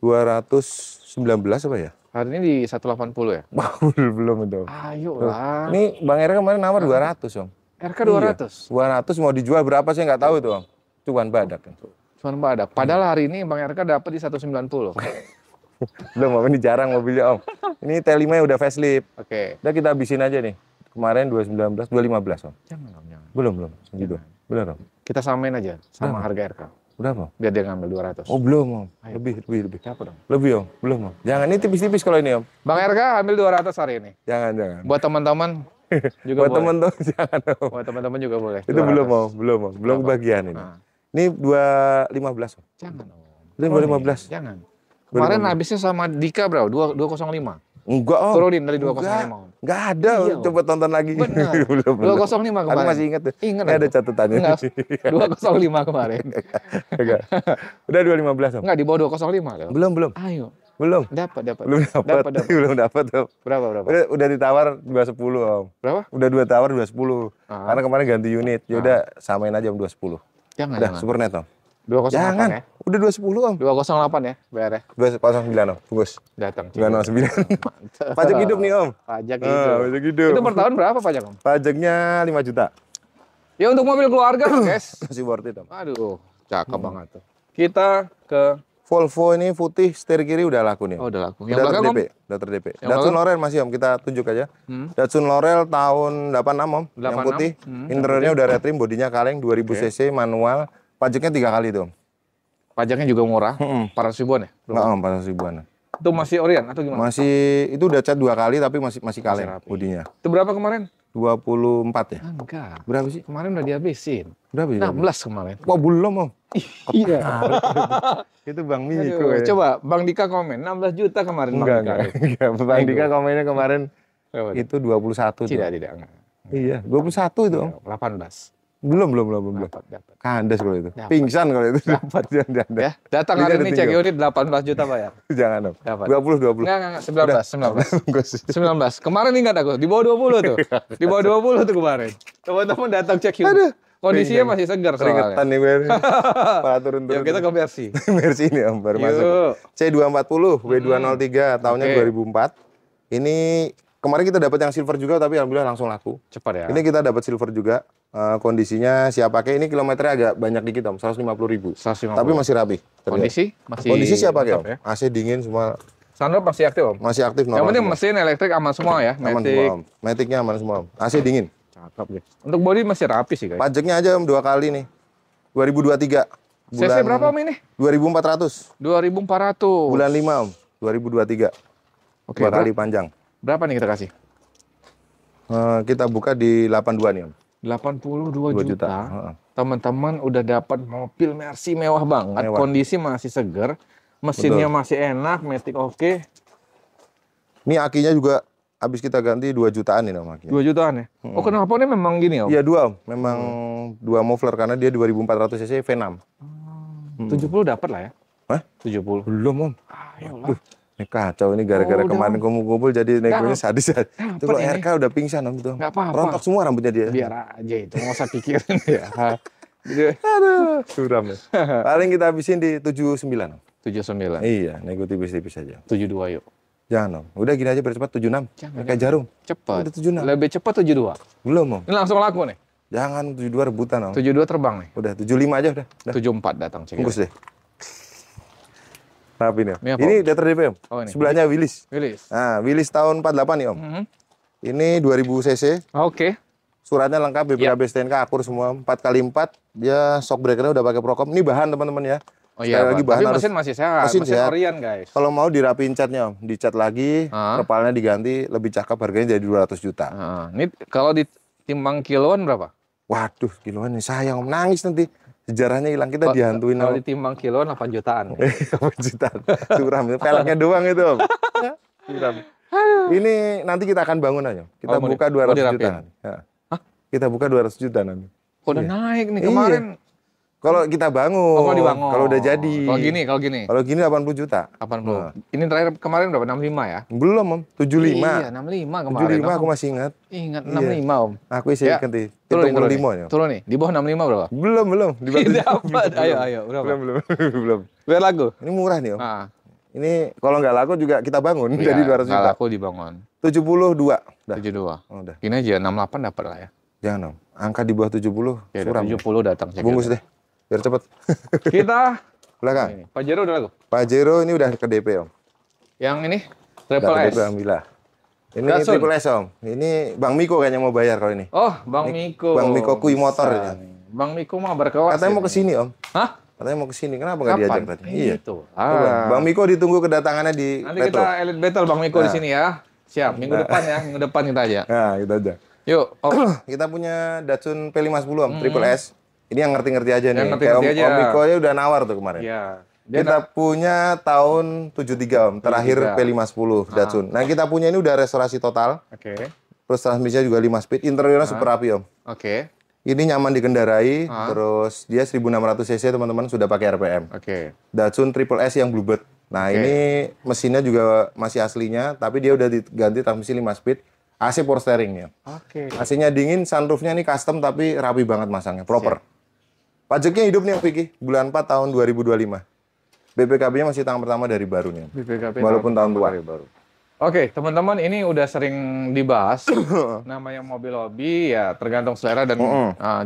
219 apa ya? Hari ini di 180 ya? Belum itu. Ayo lah. Ini Bang Era kemarin nawar 200 Om. RK 200. 200 mau dijual berapa saya nggak tahu itu Om. Cuan badak. Cuman badak. Padahal hari ini Bang RK dapat di 190. Belum Om, ini jarang mobilnya Om. Ini T5 udah facelift. Oke. Udah kita habisin aja nih. Kemarin 219, 215 Om. Jangan Om, jangan. Belum. Segitu. Benar Om. Kita samain aja sama harga RK. Berapa? Biar dia ngambil 200. Oh, belum, Om. Ayo. Lebih. Siapa dong? Lebih, Om. Belum, Om. Jangan, ini tipis-tipis kalau ini, Om. Bang RK ambil 200 hari ini. Jangan. Buat teman-teman juga Buat boleh. teman-teman, jangan, Om. Buat teman-teman juga boleh. Itu 200. belum, Om. Belum Berapa? kebagian ini. Nah, Ini 215, Om. jangan, Om. Ini Turunin, 215. Jangan. Kemarin 215. habisnya sama Dika, bro. 205. Enggak, Om. Turunin dari 205, Om. Enggak ada, Om. Iya, Om. Coba tonton lagi. Benar. belum. 205 Aku kemarin. masih ingat tuh. Ingat Ini ada aku. catatannya. Enggak. 205 kemarin. Enggak. Udah 215, Om. Enggak, di bawah 205 loh. Belum. Ayo. Belum. Dapat. Belum dapat. Belum dapat, Om. Berapa? Udah ditawar 210, Om. Berapa? Udah 2 tawar 210. Ah. Karena kemarin ganti unit. Ya udah samain aja, Om, 210. Jangan. Udah, Supernet, Om. 208 Jangan. ya. Udah 210, Om. 208 ya, bayar ya. 209, Om. Bungkus. Datang. 209. Mantap. Pajak hidup nih, Om. Pajak Ah, hidup. pajak hidup. Itu per tahun berapa pajak, Om? Pajaknya 5 juta. Ya untuk mobil keluarga, guys. Masih worth it, Om. Aduh, cakep banget tuh. Kita ke Volvo ini putih, setir kiri udah laku nih, Om. Oh, udah laku. Yang Udah belakang, Om? ter-DP, udah ter-DP. Yang Datsun belakang? Laurel masih, Om, kita tunjuk aja. Datsun Laurel tahun 86, Om. Yang 86. putih. Interiornya udah red trim, bodinya kaleng, 2000 cc, manual. Pajaknya 3 kali tuh, Om. Pajaknya juga murah. 400 ribuan ya? Enggak, Om, 400 ribuan. Itu masih Orion atau gimana? Masih, itu udah cat 2 kali, tapi masih kaleng rapi. bodinya. Itu berapa kemarin? 24 ya? Enggak. Berapa sih? Kemarin udah dihabisin. Berapa sih? 16 kemarin. Wah, belum, Om. Iya. Itu Bang Miko. Aduh, ya. coba Bang Dika komen. 16 juta kemarin Enggak. Bang Dika. Bang Dika komennya kemarin Berapa? itu 21 tuh. Tidak. Enggak. Iya, 21 itu, Om. 18. Belum. Dapat. Kandas kalau itu. Dapat. Pingsan kalau itu. Dapat. Jangan. Ya, datang Ini hari ada ini tiga. cek unit 18 juta bayar. Jangan, Om. Dapat. 20. Enggak, 19. Bungkus. 19. Kemarin ingat aku, di bawah 20 tuh. Di bawah 20 tuh kemarin. Teman-teman datang cek unit. Kondisinya masih segar soalnya. Keringetan nih, Ber. Pak turun. Yuk kita konversi. Mercy ini, Om, baru Yuk. masuk. C240 W203 tahunnya Oke. 2004. Ini kemarin kita dapat yang silver juga, tapi alhamdulillah langsung laku. Cepat ya. Ini kita dapat silver juga. Kondisinya siap pakai. Ini kilometernya agak banyak dikit, Om. 150.000. 150. Tapi masih rapi. Kondisi masih Kondisi siap pakai, Om. mantap ya. AC dingin semua Sunroof masih aktif, Om. masih aktif. Yang normal penting semua. mesin elektrik aman semua ya. Aman Matic. semua, Om. Matic-nya aman semua, Om. AC dingin. Cakep guys. Untuk bodi masih rapi sih guys. Pajaknya aja, Om, 2 kali nih. 2023. CC berapa Om ini? 2400. 2400. Bulan 5, Om. 2023. Oke, 2 kali panjang. berapa nih kita kasih? Kita buka di 82 nih, Om. 82 2 juta. Heeh. Teman-teman udah dapat mobil Mercy mewah banget. Mewah. Kondisi masih seger. Mesinnya masih enak, Matic oke. Ini akinya juga habis kita ganti 2 jutaan ini, Om, akinya. 2 jutaan ya? Oh kenapa ini memang gini Om? Iya, 2, Om. Memang 2 muffler karena dia 2400 cc V6. 70 dapat lah ya? Hah? 70. Belum, Om. Ayolah. Ini kacau ini gara-gara Oh, udah, kemarin kumpul-kumpul jadi negonya sadis. Itu kalau ini. RK udah pingsan, Om, itu. Nggak apa-apa. Rontok semua rambutnya dia. Biar aja itu, nggak usah pikirin ya. Jadi, Aduh, suram ya. Paling kita habisin di 79, Om. 79. Iya, nego tipis-tipis aja. 72 yuk. Jangan, Om. Udah gini aja biar cepat 76. Jangan, Kayak jarum. Cepat. Udah 76. Lebih cepat 72. Belum, Om. Ini langsung laku nih. Jangan 72 rebutan, Om. 72 terbang nih. Udah 75 aja udah. 74 datang cek. Bungkus deh. Rapi nih, Om. Ini apa, Ini Om? Dater DP, Om. Oh, ini. Sebelahnya Willis. Willis. Nah, Willis tahun 48 nih, Om. Ini 2000 cc. Oke. Suratnya lengkap, BPKB STNK, akur semua. 4x4. Dia shock breakernya udah pakai Procom. Ini bahan, teman-teman ya. Oh iya, Sekali lagi Pak. bahan Tapi harus- mesin masih sehat. mesin Mesin sehat. Orion, guys. Kalau mau dirapiin catnya, Om. Dicat lagi, Ah. kepalanya diganti, lebih cakep, harganya jadi 200 juta. Ini kalau ditimbang kiloan berapa? Waduh, kiloan nih sayang, Om. Nangis nanti. Sejarahnya hilang, kita dihantuin. Kalau Om. ditimbang kiloan 8 jutaan. 8 juta. Suram, peleknya doang itu, Om. Suram. Ini nanti kita akan bangun aja. Kita Oh, mau buka di- mau 200 dirapiin? juta. Ya. Kita buka 200 juta nanti. Kok udah naik nih Iya. kemarin? Kalau kita bangun, Oh, kalau dibangun. kalau udah jadi. Kalau gini. Kalau gini 80 juta. 80. Ini terakhir kemarin berapa? 65 ya? Belum, Om. 75. Iya, 65 kemarin. 75 aku Om. masih ingat. Ingat Iya. 65, Om. Aku isi Ya, ganti. Turun nih, 75 ya. Turun nih. Di bawah 65 berapa? Belum. Dapat. Ayo, berapa? Belum. Biar lagu. Ini murah nih, Om. Nah, Ini kalau nggak laku juga kita bangun iya, jadi 200 nggak juta. laku dibangun. 72. Udah. 72. Oh, udah. Gini aja 68 dapat lah ya. Jangan, Om. Angka di bawah 70 Ya, suram. 70 datang. cek Bungkus itu. deh. Biar cepet. Kita Belakang. ini. Pajero udah lagu. Pajero ini udah ke DP, Om. Yang ini Udah Triple ke S. DP, alhamdulillah. Ini Datsun. Triple S, Om. Ini Bang Miko kayaknya mau bayar kalau ini. Oh, Bang Miko. Bang Miko Kui Motor Bisa ini. nih. Bang Miko mah berkelas. Katanya mau ini. ke sini, Om. Hah? Katanya mau ke sini. Kenapa nggak diajak tadi? Iya. Itu. Coba, Bang Miko ditunggu kedatangannya di Nanti Retro. kita Elite Battle Bang Miko di sini ya. Siap, minggu depan ya. Minggu depan kita aja. Nah, itu aja. Yuk. Kita punya Datsun P510 Om, Triple S. Ini yang ngerti-ngerti aja nih. Yang ngerti-ngerti Kayak aja. Om Miko ya udah nawar tuh kemarin. Iya. Kita punya tahun 73 Om, terakhir P510 Datsun. Nah, kita punya ini udah restorasi total. Oke. Terus transmisinya juga 5 speed, interiornya super rapi Om. Oke. Ini nyaman dikendarai, terus dia 1600 cc teman-teman, sudah pakai RPM. Oke. Datsun Triple S yang Bluebird. Nah, ini mesinnya juga masih aslinya, tapi dia udah diganti transmisi 5 speed, AC power steering ya. Oke. AC-nya dingin, sunroofnya ini custom tapi rapi banget masangnya, proper. Pajaknya hidup nih Om Vicky, bulan 4 tahun 2025. BPKB-nya masih tahun pertama dari baru nih. BPKB walaupun tahun tua. baru. Oke, teman-teman, ini udah sering dibahas. Namanya mobil hobi ya tergantung selera dan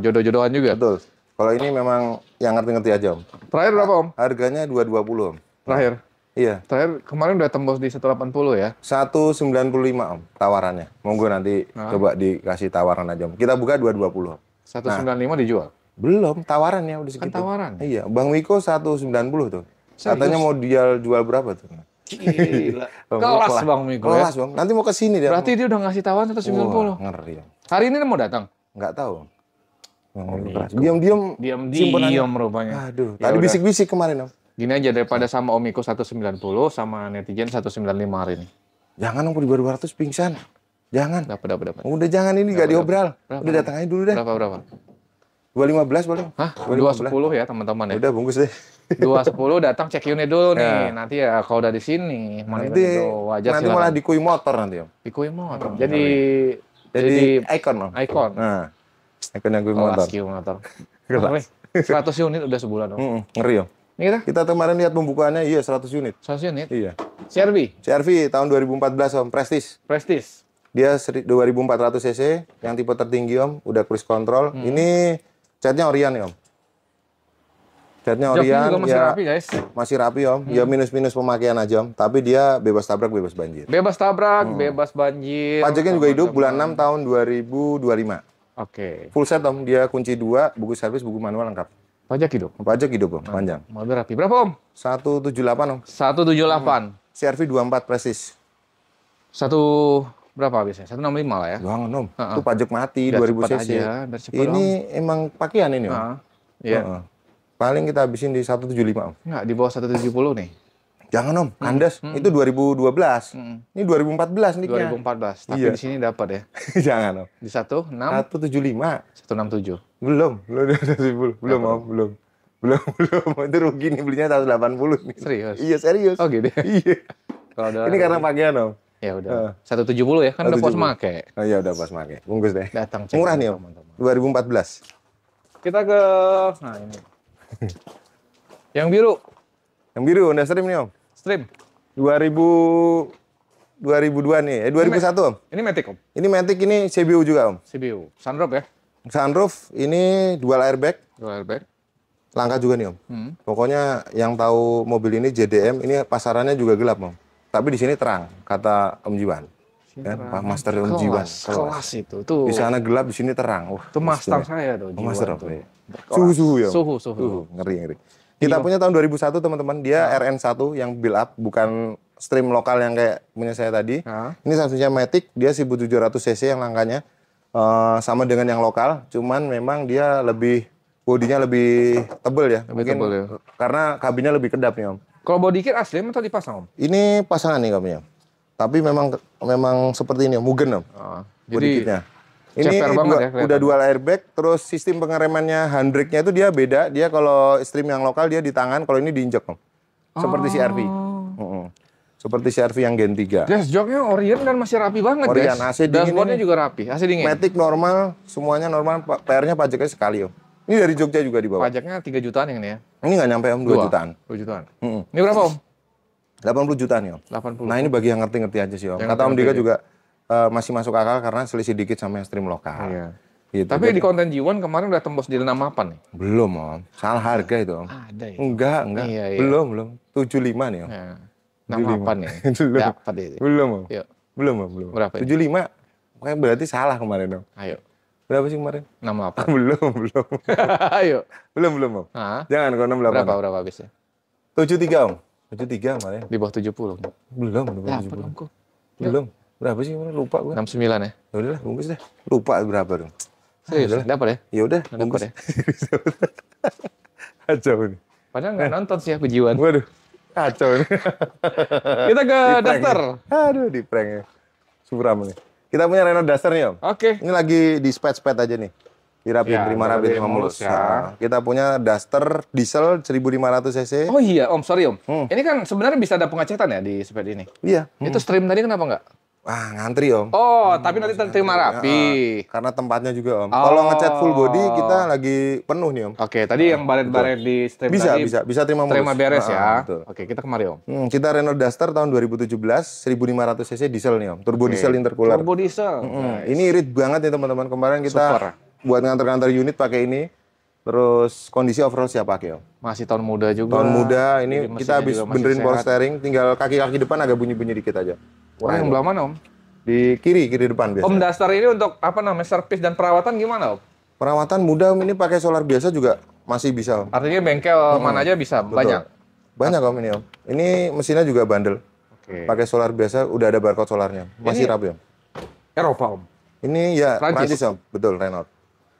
jodoh-jodohan juga. Betul. Kalau ini memang yang ngerti-ngerti aja Om. Terakhir berapa Om? Harganya 220 Om. Terakhir. Iya. Terakhir kemarin udah tembus di 180 ya. 195 Om tawarannya. Monggo nanti coba dikasih tawaran aja Om. Kita buka 220 Om. 195 dijual. Belum, tawarannya udah segitu. Kan tawaran. Iya, Bang Miko 190 tuh. Serius? Katanya mau jual berapa tuh? Gila. Kelas Bang Miko ya. Kelas Bang. Nanti mau ke sini dia. Berarti dia udah ngasih tawaran 190. Wah, ngeri Om. Hari ini mau datang? Nggak tahu. Diam-diam. Diam rupanya. Aduh, Ya tadi udah. bisik-bisik kemarin Om. Gini aja daripada sama Om Miko 190 sama netizen 195 hari ini. Jangan Om, di 200 pingsan. Jangan. Dapat. Udah jangan ini nggak diobral. Udah datang aja dulu deh. Berapa? 215 boleh? Hah? 215. 210 ya teman-teman ya. Udah bungkus deh. 210 datang cek unit dulu nih. Nanti ya kalau udah di sini, Nanti wajar nanti malah dikui motor nanti Om. Dikui motor. Jadi ikon Om. Ikon. Nah, ikon yang kui Kelas motor. Q motor. Ngeri. 100 unit udah sebulan Om. Ngeri Om. Ini Kita kemarin lihat pembukaannya, iya 100 unit. 100 unit. Iya. CR-V. CR-V tahun 2014 Om, Prestige. Prestige. Dia 2400 cc, yang tipe tertinggi Om, udah cruise control. Ini catnya Orion ya Om. Catnya Joknya Orion, juga masih ya rapi guys. masih rapi Om. Ya minus-minus pemakaian aja Om, tapi dia bebas tabrak, bebas banjir. Bebas tabrak, bebas banjir. Pajaknya juga hidup bulan 6 tahun 2025. Oke. Full set Om, dia kunci 2, buku servis, buku manual lengkap. Pajak hidup. Pajak hidup Om, panjang. Mobil rapi. Berapa Om? 178 Om. 178. CR-V 24 Prestige. Satu berapa biasanya? 165 lah ya. Jangan Om, itu pajak mati Biar 2000 cepat cc. aja, biar cepat, Ini emang pakaian ini Om. Iya. Heeh. Paling kita habisin di 175 Om. Enggak, di bawah 170 nih. Jangan Om, kandas. Itu 2012. Ini 2014 nih. 2014. Tapi Iya. di sini dapat ya. Jangan Om. Di 16 175. 167. Belum Om, belum. Itu rugi nih belinya 180 nih. Serius? Iya, serius. Oh gitu. Iya. Kalau ada Ini karena pakaian Om. ya udah. 170 ya, kan udah pos 170. make. Oh iya udah pas make. Bungkus deh. Datang cek Murah nih Om. teman-teman. 2014. Kita ke ini. Yang biru, Yang biru Honda Stream nih Om. Stream. 2002 nih. 2001 Om. Ini Matic Om. Ini Matic, ini CBU juga Om. CBU. Sunroof ya. Sunroof ini dual airbag. Dual airbag. Langka juga nih Om. Pokoknya yang tahu mobil ini JDM, ini pasarannya juga gelap Om. Tapi di sini terang, kata Om Jiwan. Kan, Pak Master Om Jiwan. Kelas itu. Tuh. Di sana gelap, di sini terang. Wah, Itu master saya tuh. Oh, Master Jiwan tuh. Om. Suhu ya. Om? Suhu. Ngeri. Kita punya tahun 2001 teman-teman. Dia RN1 yang build up, bukan stream lokal yang kayak punya saya tadi. Ini transmisinya Matic, dia 1700 cc yang langkanya. Sama dengan yang lokal, cuman memang dia lebih bodinya lebih tebel ya. Lebih tebel ya. Karena kabinnya lebih kedap nih Om. Kalau body kit asli atau dipasang Om? Ini pasangan nih kabinnya. Tapi memang seperti ini Om, Mugen Om. Body Jadi kitnya. Ini ceper banget ya udah dual airbag, terus sistem pengeremannya handbrake-nya itu dia beda. Dia kalau stream yang lokal dia di tangan, kalau ini diinjek Om. Seperti CR-V. Seperti CR-V yang Gen 3. Dashboardnya Orion dan masih rapi banget Orion, guys. AC dingin Dashboardnya ini. juga rapi, AC dingin. Matic normal, semuanya normal. PR-nya pajaknya sekali Om. Ini dari Jogja juga dibawa. Pajaknya 3 jutaan yang ini ya? Ini nggak nyampe Om, 2 jutaan. 2 jutaan. Mm-mm. Ini berapa Om? 80 juta nih Om. 80. Nah ini bagi yang ngerti-ngerti aja sih Om. Yang Kata Om ngerti-ngerti Dika juga masih masuk akal karena selisih dikit sama yang stream lokal. Iya. Gitu. Tapi di konten Jiwan kemarin udah tembus di 68 nih. Belum Om. Salah harga itu Om. Ada ya? Enggak. Iya. Belum. 75 nih Om. Ya. 68 nih. Belum. Dapat itu. Belum Om. Yuk. Belum Om. Berapa ini? 75. Makanya berarti salah kemarin Om. Ayo. Berapa sih kemarin? 68. Belum. Ayo. Belum, Om. Hah? Jangan kalau 68. Berapa habisnya? 73, Om. 73 kemarin. Di bawah 70. Belum Dapat 70. Om kok. Belum. Berapa sih kemarin? Lupa gue. 69 ya? Ya udahlah, bungkus deh. Lupa berapa dong. Serius? Dapat ya? Ya udah, Dapat bungkus. ya? Kacau nih. Padahal nggak nonton sih aku Jiwan. Waduh. Kacau nih. Kita ke Di prank Duster. ya. Aduh, di prank ya. Suram nih. Kita punya Renault Duster nih, Om. Oke. Ini lagi di spet-spet aja nih. Dirapiin, Ya, terima rapi, terima mulus. ya. Nah, kita punya Duster diesel 1500 cc. Oh iya, Om, sorry Om. Hmm. Ini kan sebenarnya bisa ada pengecetan ya di sepeda ini. Iya. Itu stream tadi kenapa nggak? Wah, ngantri, Om. Oh, tapi nanti terima rapi. Karena tempatnya juga, Om. Oh. Kalau ngecat full body, kita lagi penuh nih, Om. Oke, tadi yang baret-baret di stream tadi Bisa terima mulus. terima beres ya. Betul. Oke, kita kemari Om. Kita Renault Duster tahun 2017, 1500 cc diesel nih, Om. Turbo diesel intercooler. Turbo diesel. Ini irit banget nih, teman-teman. Kemarin kita Super. buat nganter-nganter unit pakai ini. Terus kondisi overall siap pakai, Om. Masih tahun muda juga. Tahun muda, ini Jadi kita mesinnya habis juga masih benerin power sehat. steering, tinggal kaki-kaki depan agak bunyi-bunyi dikit aja. Oh, yang belah mana Om? Di kiri depan biasa. Om Duster ini untuk apa namanya servis dan perawatan gimana Om? Perawatan mudah, Om, ini pakai solar biasa juga masih bisa, Om. Artinya bengkel mana aja bisa, banyak. Banyak, Om, ini, Om. Ini mesinnya juga bandel. Oke. Pakai solar biasa, udah ada barcode solarnya. Masih Ini- rapi, Om. Eropa Om. Ini ya Prancis. Prancis, Om. Betul, Renault.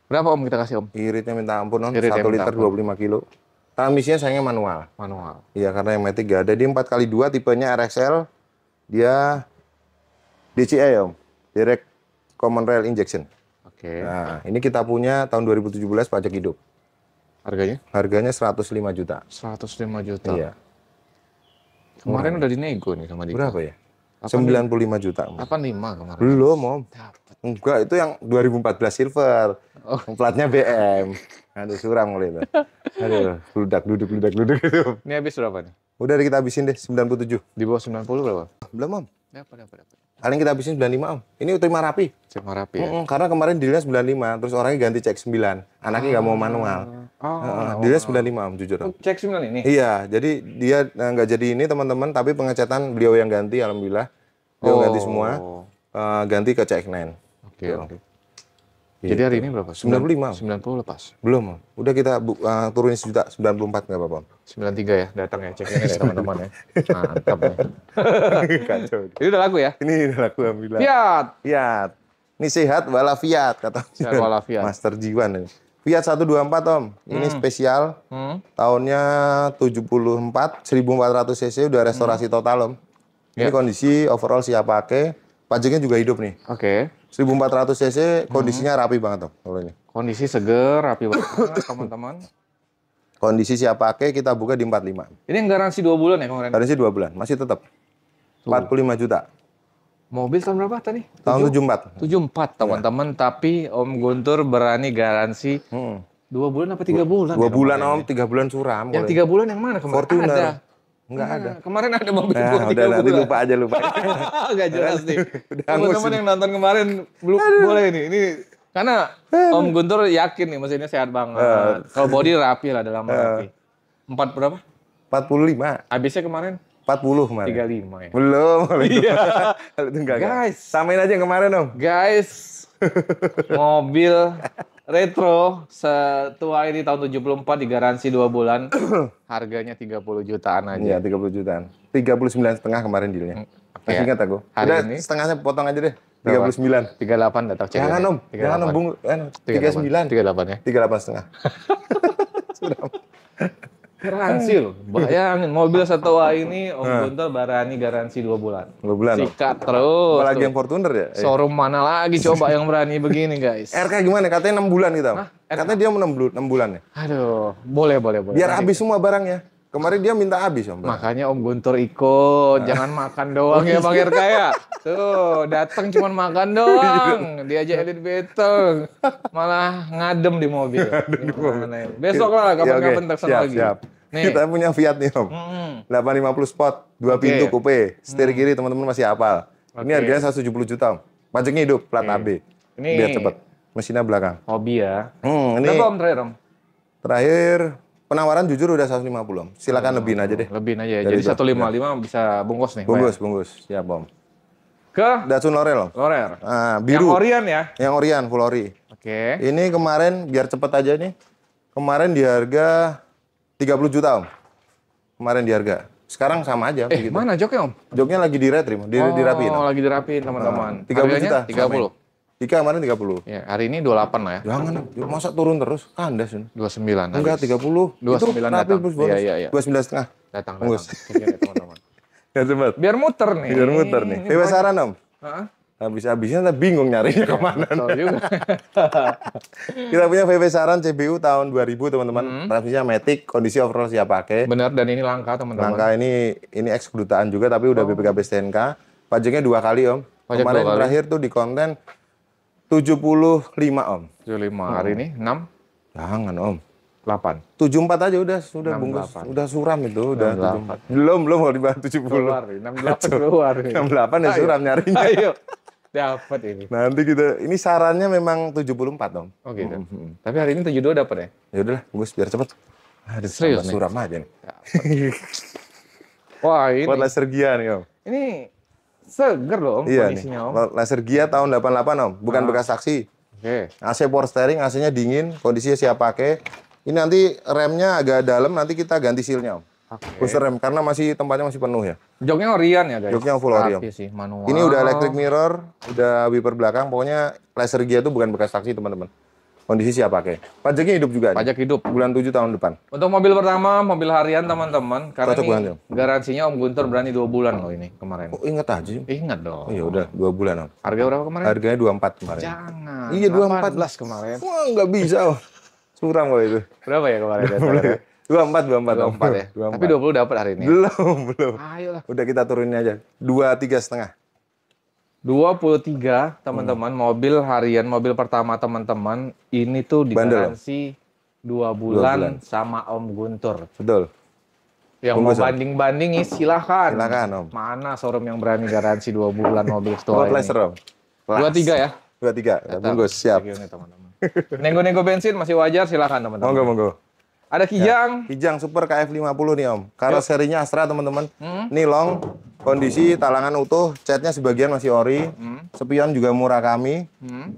Berapa Om kita kasih Om? Iritnya minta ampun, Om. Iritnya 1 minta liter ampun. 25 kilo. Transmisinya sayangnya manual. Manual. Iya, karena yang Matic gak ada. Dia 4x2, tipenya RXL. Dia DCI, Om. Direct Common Rail Injection. Oke. Nah, ini kita punya tahun 2017 pajak hidup. Harganya? Harganya 105 juta. 105 juta. Iya. Kemarin udah dinego nih sama Dika. Berapa ya? 95 juta. Om. 85 kemarin. Belum, Om. Dapat. Enggak, itu yang 2014 silver. Oh. Platnya BM. Aduh, suram kali itu. Aduh, duduk gitu. Ini habis berapa nih? Udah kita habisin deh, 97. Di bawah 90 berapa? Belum, Om. Dapat. Paling kita habisin 95, Om. Ini terima rapi. Cuma rapi ya? Karena kemarin dealnya 95, terus orangnya ganti cek 9. Anaknya nggak mau manual. Oh. Dealnya 95, Om, jujur, Om. Cek 9 ini? Iya, jadi dia nggak jadi ini, teman-teman, tapi pengecatan beliau yang ganti, alhamdulillah. Beliau ganti semua. Ganti ke CX-9. Oke. Jadi hari ini berapa? 95. 90 lepas. Belum, Om. Udah kita turunin sejuta, 94 nggak apa-apa, Om. 93 ya, datang ya, cek ini deh teman-teman ya. Mantap ya. Kacau. Ini udah laku ya? Ini udah laku, alhamdulillah. Fiat. Ini sehat walafiat, kata Sehat walafiat. Master Jiwan ini. Fiat 124, Om. Ini spesial. Tahunnya 74, 1400 cc, udah restorasi total, Om. Ini kondisi overall siap pakai. Pajaknya juga hidup nih. Oke. 1400 cc, kondisinya rapi banget, Om. Kalau ini. Kondisi seger, rapi banget teman-teman. Kondisi siap pakai, kita buka di 45. Ini yang garansi 2 bulan ya kemarin? Garansi 2 bulan, masih tetap. 45 juta. Mobil tahun berapa tadi? Tahun 74. 74 teman-teman, tapi Om Guntur berani garansi 2 bulan apa 3 bulan? 2 ya bulan, kemarin Om, 3 bulan suram. ya? Yang 3 bulan yang mana kemarin? Fortuner. Ada. Enggak ada. Kemarin ada mobil Nah, gua 3 udah nanti bulan. lupa aja. Gak jelas nih. Udah Teman-teman angus yang nonton kemarin belum boleh nih. Ini karena Om Guntur yakin nih mesinnya sehat banget. Kalau body rapi lah dalam rapi. 4 berapa? 45. Habisnya kemarin 40 kemarin. 35 ya. Belum. Iya. Itu enggak. Guys. Samain aja yang kemarin, Om. Guys, mobil retro setua ini tahun 74 digaransi 2 bulan. Harganya 30 jutaan Iya, aja. 30 jutaan. 39,5 kemarin dealnya. Oke. Masih ingat aku. Hari Udah ini? setengahnya potong aja deh. Berapa? 39. 38 datang cek. Jangan, Om. Jangan, Om. Bung. 39. 38 ya. 38,5. Garansi loh. Bayangin mobil setua ini Om Guntur berani garansi 2 bulan. 2 bulan, Om. Sikat terus. Apalagi tuh. yang Fortuner ya? Showroom mana lagi coba yang berani begini guys. RK gimana? Katanya 6 bulan gitu, Om. Katanya dia mau 6 bulan ya. Aduh, boleh. Biar habis semua barangnya. Kemarin dia minta habis, Om. Makanya Om Guntur ikut, jangan makan doang ya Bang RK ya. Tuh, datang cuma makan doang. Diajak edit battle, malah ngadem di mobil. Gimana ya? Besok lah, kapan-kapan tersana lagi. Siap. Nih. Kita punya Fiat nih, Om. 850 Sport, 2 pintu coupe, setir kiri teman-teman masih hafal. Ini harganya 170 juta, Om. Pajaknya hidup, plat AB. Ini biar cepet. Mesinnya belakang. hobi ya. Ini Berapa Om terakhir Om? terakhir penawaran jujur udah 150, Om. Silakan lebihin aja deh. Lebihin aja ya. Dari Jadi itu. 155 bisa bungkus nih. Bungkus. Siap, Om. Ke Datsun Laurel, Om. Lorer. Nah, Yang biru. Orion ya? Yang Orion, full ori. Oke. Ini kemarin, biar cepet aja nih. Kemarin di harga 30 juta, Om. Kemarin di harga. Sekarang sama aja. Begitu. Mana joknya, Om? Joknya lagi diretrim, dirapiin. Oh, lagi dirapiin, teman-teman. 30 Harganya juta. 30. Ika kemarin 30. Ya, hari ini 28 lah ya. Jangan, masa turun terus? Kandas. 29. Enggak, 30. 29 itu datang. plus bonus. Iya. 29,5. Datang. Bagus. Oke, teman-teman. Ya, cepet. Biar muter nih. Biar muter nih. Ini Bebas saran, Om. Hah? Habis-habisnya kita bingung nyarinya kemana. Tahu juga. Kita punya VW Saran CBU tahun 2000, teman-teman. Transmisinya Matic, kondisi overall siap pakai. Benar, dan ini langka, teman-teman. Langka ini ex kedutaan juga, tapi udah BPKB STNK. Pajaknya 2 kali, Om. Pajak Kemarin 2 kali. terakhir tuh di konten 75, Om. 75. Hari ini 6, Jangan, Om. 8. 74 aja udah bungkus. 68. Udah suram itu, udah 68. 74. Belum kalau dibahas 70. Keluar, 68 keluar. 68 ya suram nyarinya. Ayo. Dapat ini. Nanti ini sarannya memang 74, Om. Oh gitu. Tapi hari ini 72 dapat ya? Ya udahlah, bungkus biar cepet. Aduh, Serius tambah nih? suram aja nih. Wah, ini. Buat laser Gia nih, Om. Ini seger loh, Om, Iya nih. kondisinya, Om. Laser Gia tahun 88, Om. Bukan bekas saksi. Oke. AC power steering, AC-nya dingin, kondisinya siap pakai. Ini nanti remnya agak dalam, nanti kita ganti sealnya, Om. Oke. Booster rem, karena tempatnya masih penuh ya. Joknya Orion ya, guys? Joknya full Orion. Rapi sih, manual. Ini udah electric mirror, udah wiper belakang, pokoknya laser Gia itu bukan bekas saksi, teman-teman. Kondisi siap pakai. Pajaknya hidup juga nih. Pajak hidup. Bulan 7 tahun depan. Untuk mobil pertama, mobil harian teman-teman. Karena Cocok ini banget, Om. garansinya Om Guntur berani 2 bulan loh ini kemarin. Oh, inget aja. Ingat dong. Iya udah 2 bulan, Om. Harga berapa kemarin? Harganya 24 kemarin. Jangan. Iya, 24. 18 kemarin. Wah, nggak bisa, Om. Suram kalau itu. Berapa ya kemarin? Datanya? 24 Om. 24 ya? 24. Tapi 20 dapat hari ini. Belum. Ayolah. Udah kita turunin aja. 23,5. 23 teman-teman, mobil harian, mobil pertama teman-teman, ini tuh Bandel, digaransi 2 bulan sama Om Guntur. Betul. Yang mau Bungkus, Om. banding-bandingin silahkan. Silakan, Om. Mana showroom yang berani garansi 2 bulan mobil Buat setua ini? laser, Om. 23 ya? 23. Tetap. Bungkus, siap. Thank you nih, teman-teman. Nego-nego bensin masih wajar, silakan teman-teman. Monggo. Ada Kijang. Kijang Super KF50 nih, Om. Karoserinya Astra, teman-teman. Hmm. Ini long, kondisi talangan utuh, catnya sebagian masih ori. Spion juga murah kami.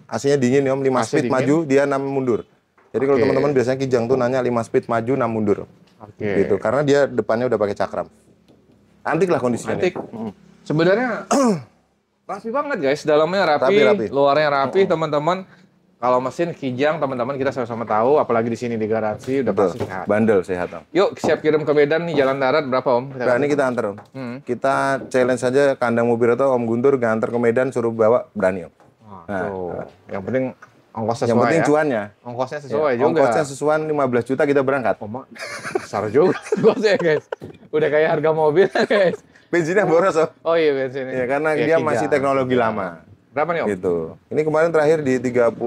AC-nya dingin, Om. 5 AC speed dingin. maju, dia 6 mundur. Jadi kalau Oke. teman-teman biasanya Kijang tuh nanya 5 speed maju, 6 mundur. Oke. Gitu. Karena dia depannya udah pakai cakram. Antik lah kondisinya. Antik. nih. Sebenarnya rapi banget guys, dalamnya rapi, Rapi. luarnya rapi teman-teman. Kalau mesin Kijang teman-teman kita sama-sama tahu, apalagi di sini digaransi udah pasti Betul. sehat. Bandel sehat, Om. Yuk siap kirim ke Medan nih, jalan darat berapa Om? Nah, ini kita antar, Om. Kita challenge saja kandang mobil atau Om Guntur nganter ke Medan suruh bawa berani, Om. Nah, tuh. Yang penting ongkos sesuai Yang penting ya. cuannya. Ongkosnya sesuai juga. Ongkosnya sesuai 15 juta kita berangkat. Oh, besar juga ongkosnya guys. Udah kayak harga mobil guys. Bensinnya boros, Om. Oh iya bensinnya. Ya, karena Ya, dia Kijang. masih teknologi lama. Berapa nih Om? Gitu. Ini kemarin terakhir di 36.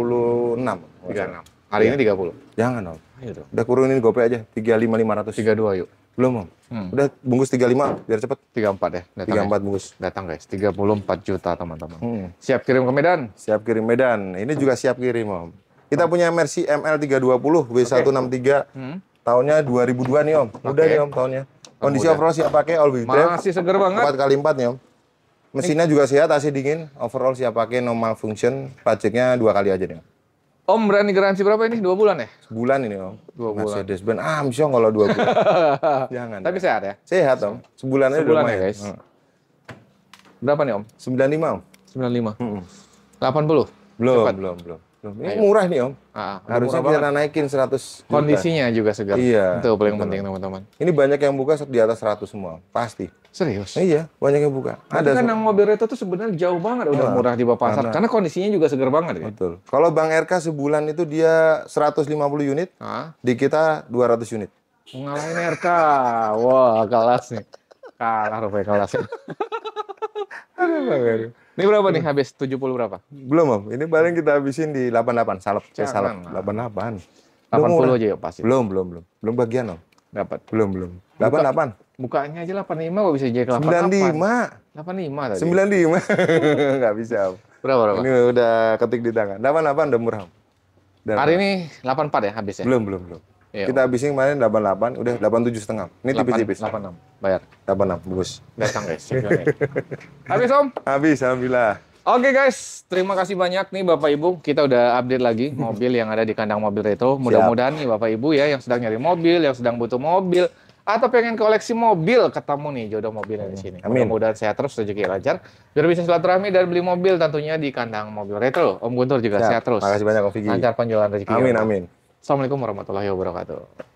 36. Hari ini 30. Jangan, Om. Ayo dong. Udah kurunin GoPay aja, 35.500. 32 yuk. Belum, Om. Udah bungkus 35 biar cepet. 34 ya. Datang 34 ya. bungkus. Datang guys. 34 juta teman-teman. Siap kirim ke Medan? Siap kirim Medan. Ini juga siap kirim, Om. Kita punya Mercy ML320 W163. Tahunnya 2002 nih, Om. Mudah Oke. nih, Om, tahunnya. Kondisi muda. overall siap pakai, all wheel drive. Masih seger banget. 4x4 nih, Om. Mesinnya juga sehat, AC dingin. Overall siap pakai, normal function. Pajaknya 2 kali aja nih, Om. Om berani garansi berapa ini? 2 bulan ya? Sebulan ini, Om. 2 bulan. Mercedes-Benz. Amsyong kalau 2 bulan. Jangan. Tapi sehat ya? Sehat, Om. Sebulan aja Sebulan udah ya lumayan. guys. Berapa nih Om? 95, Om. 95. 80. Belum, Cepat. belum. Ini murah nih, Om. Harusnya murah kita naikin 100 juta. Kondisinya juga segar. Iya, Itu paling betul. penting teman-teman. Ini banyak yang buka di atas 100 semua. Pasti. Serius. Iya, banyak yang buka. Ada kan yang mobil retro tuh sebenarnya jauh banget udah murah di bawah pasar. Karena kondisinya juga segar banget kan. Betul. Kalau Bang RK sebulan itu dia 150 unit, di kita 200 unit. Ngalahin RK. Wah, kelas nih. Kalah rupanya kelasnya. Ini berapa nih habis? 70 berapa? Belum, Om. Ini paling kita habisin di 88. Salep. Jangan. 88. 80 aja ya pasti. Belum. Belum bagian, Om. Dapat. Belum. 88. Bukanya aja 85 kok bisa jadi 95. 85 tadi. 95. Nggak bisa, Om. Berapa? Ini udah ketik di tangan. 88 udah murah, Om. Hari ini 84 ya habis ya? Belum. Iya, Kita habisin kemarin 88, udah 87,5. Ini tipis-tipis. 86, bayar. 86, bagus. Datang guys. Habis Om? Habis, alhamdulillah. Oke guys, terima kasih banyak nih Bapak Ibu. Kita udah update lagi mobil yang ada di kandang mobil retro. Mudah-mudahan nih Bapak Ibu ya yang sedang nyari mobil, yang sedang butuh mobil, atau pengen koleksi mobil, ketemu nih jodoh mobilnya di sini. Amin. Mudah-mudahan sehat terus, rezeki lancar, biar bisa silaturahmi dan beli mobil tentunya di kandang mobil retro. Om Guntur juga sehat terus. Makasih banyak Om Vicky. Lancar penjualan rezeki. Amin, amin. Assalamualaikum warahmatullahi wabarakatuh.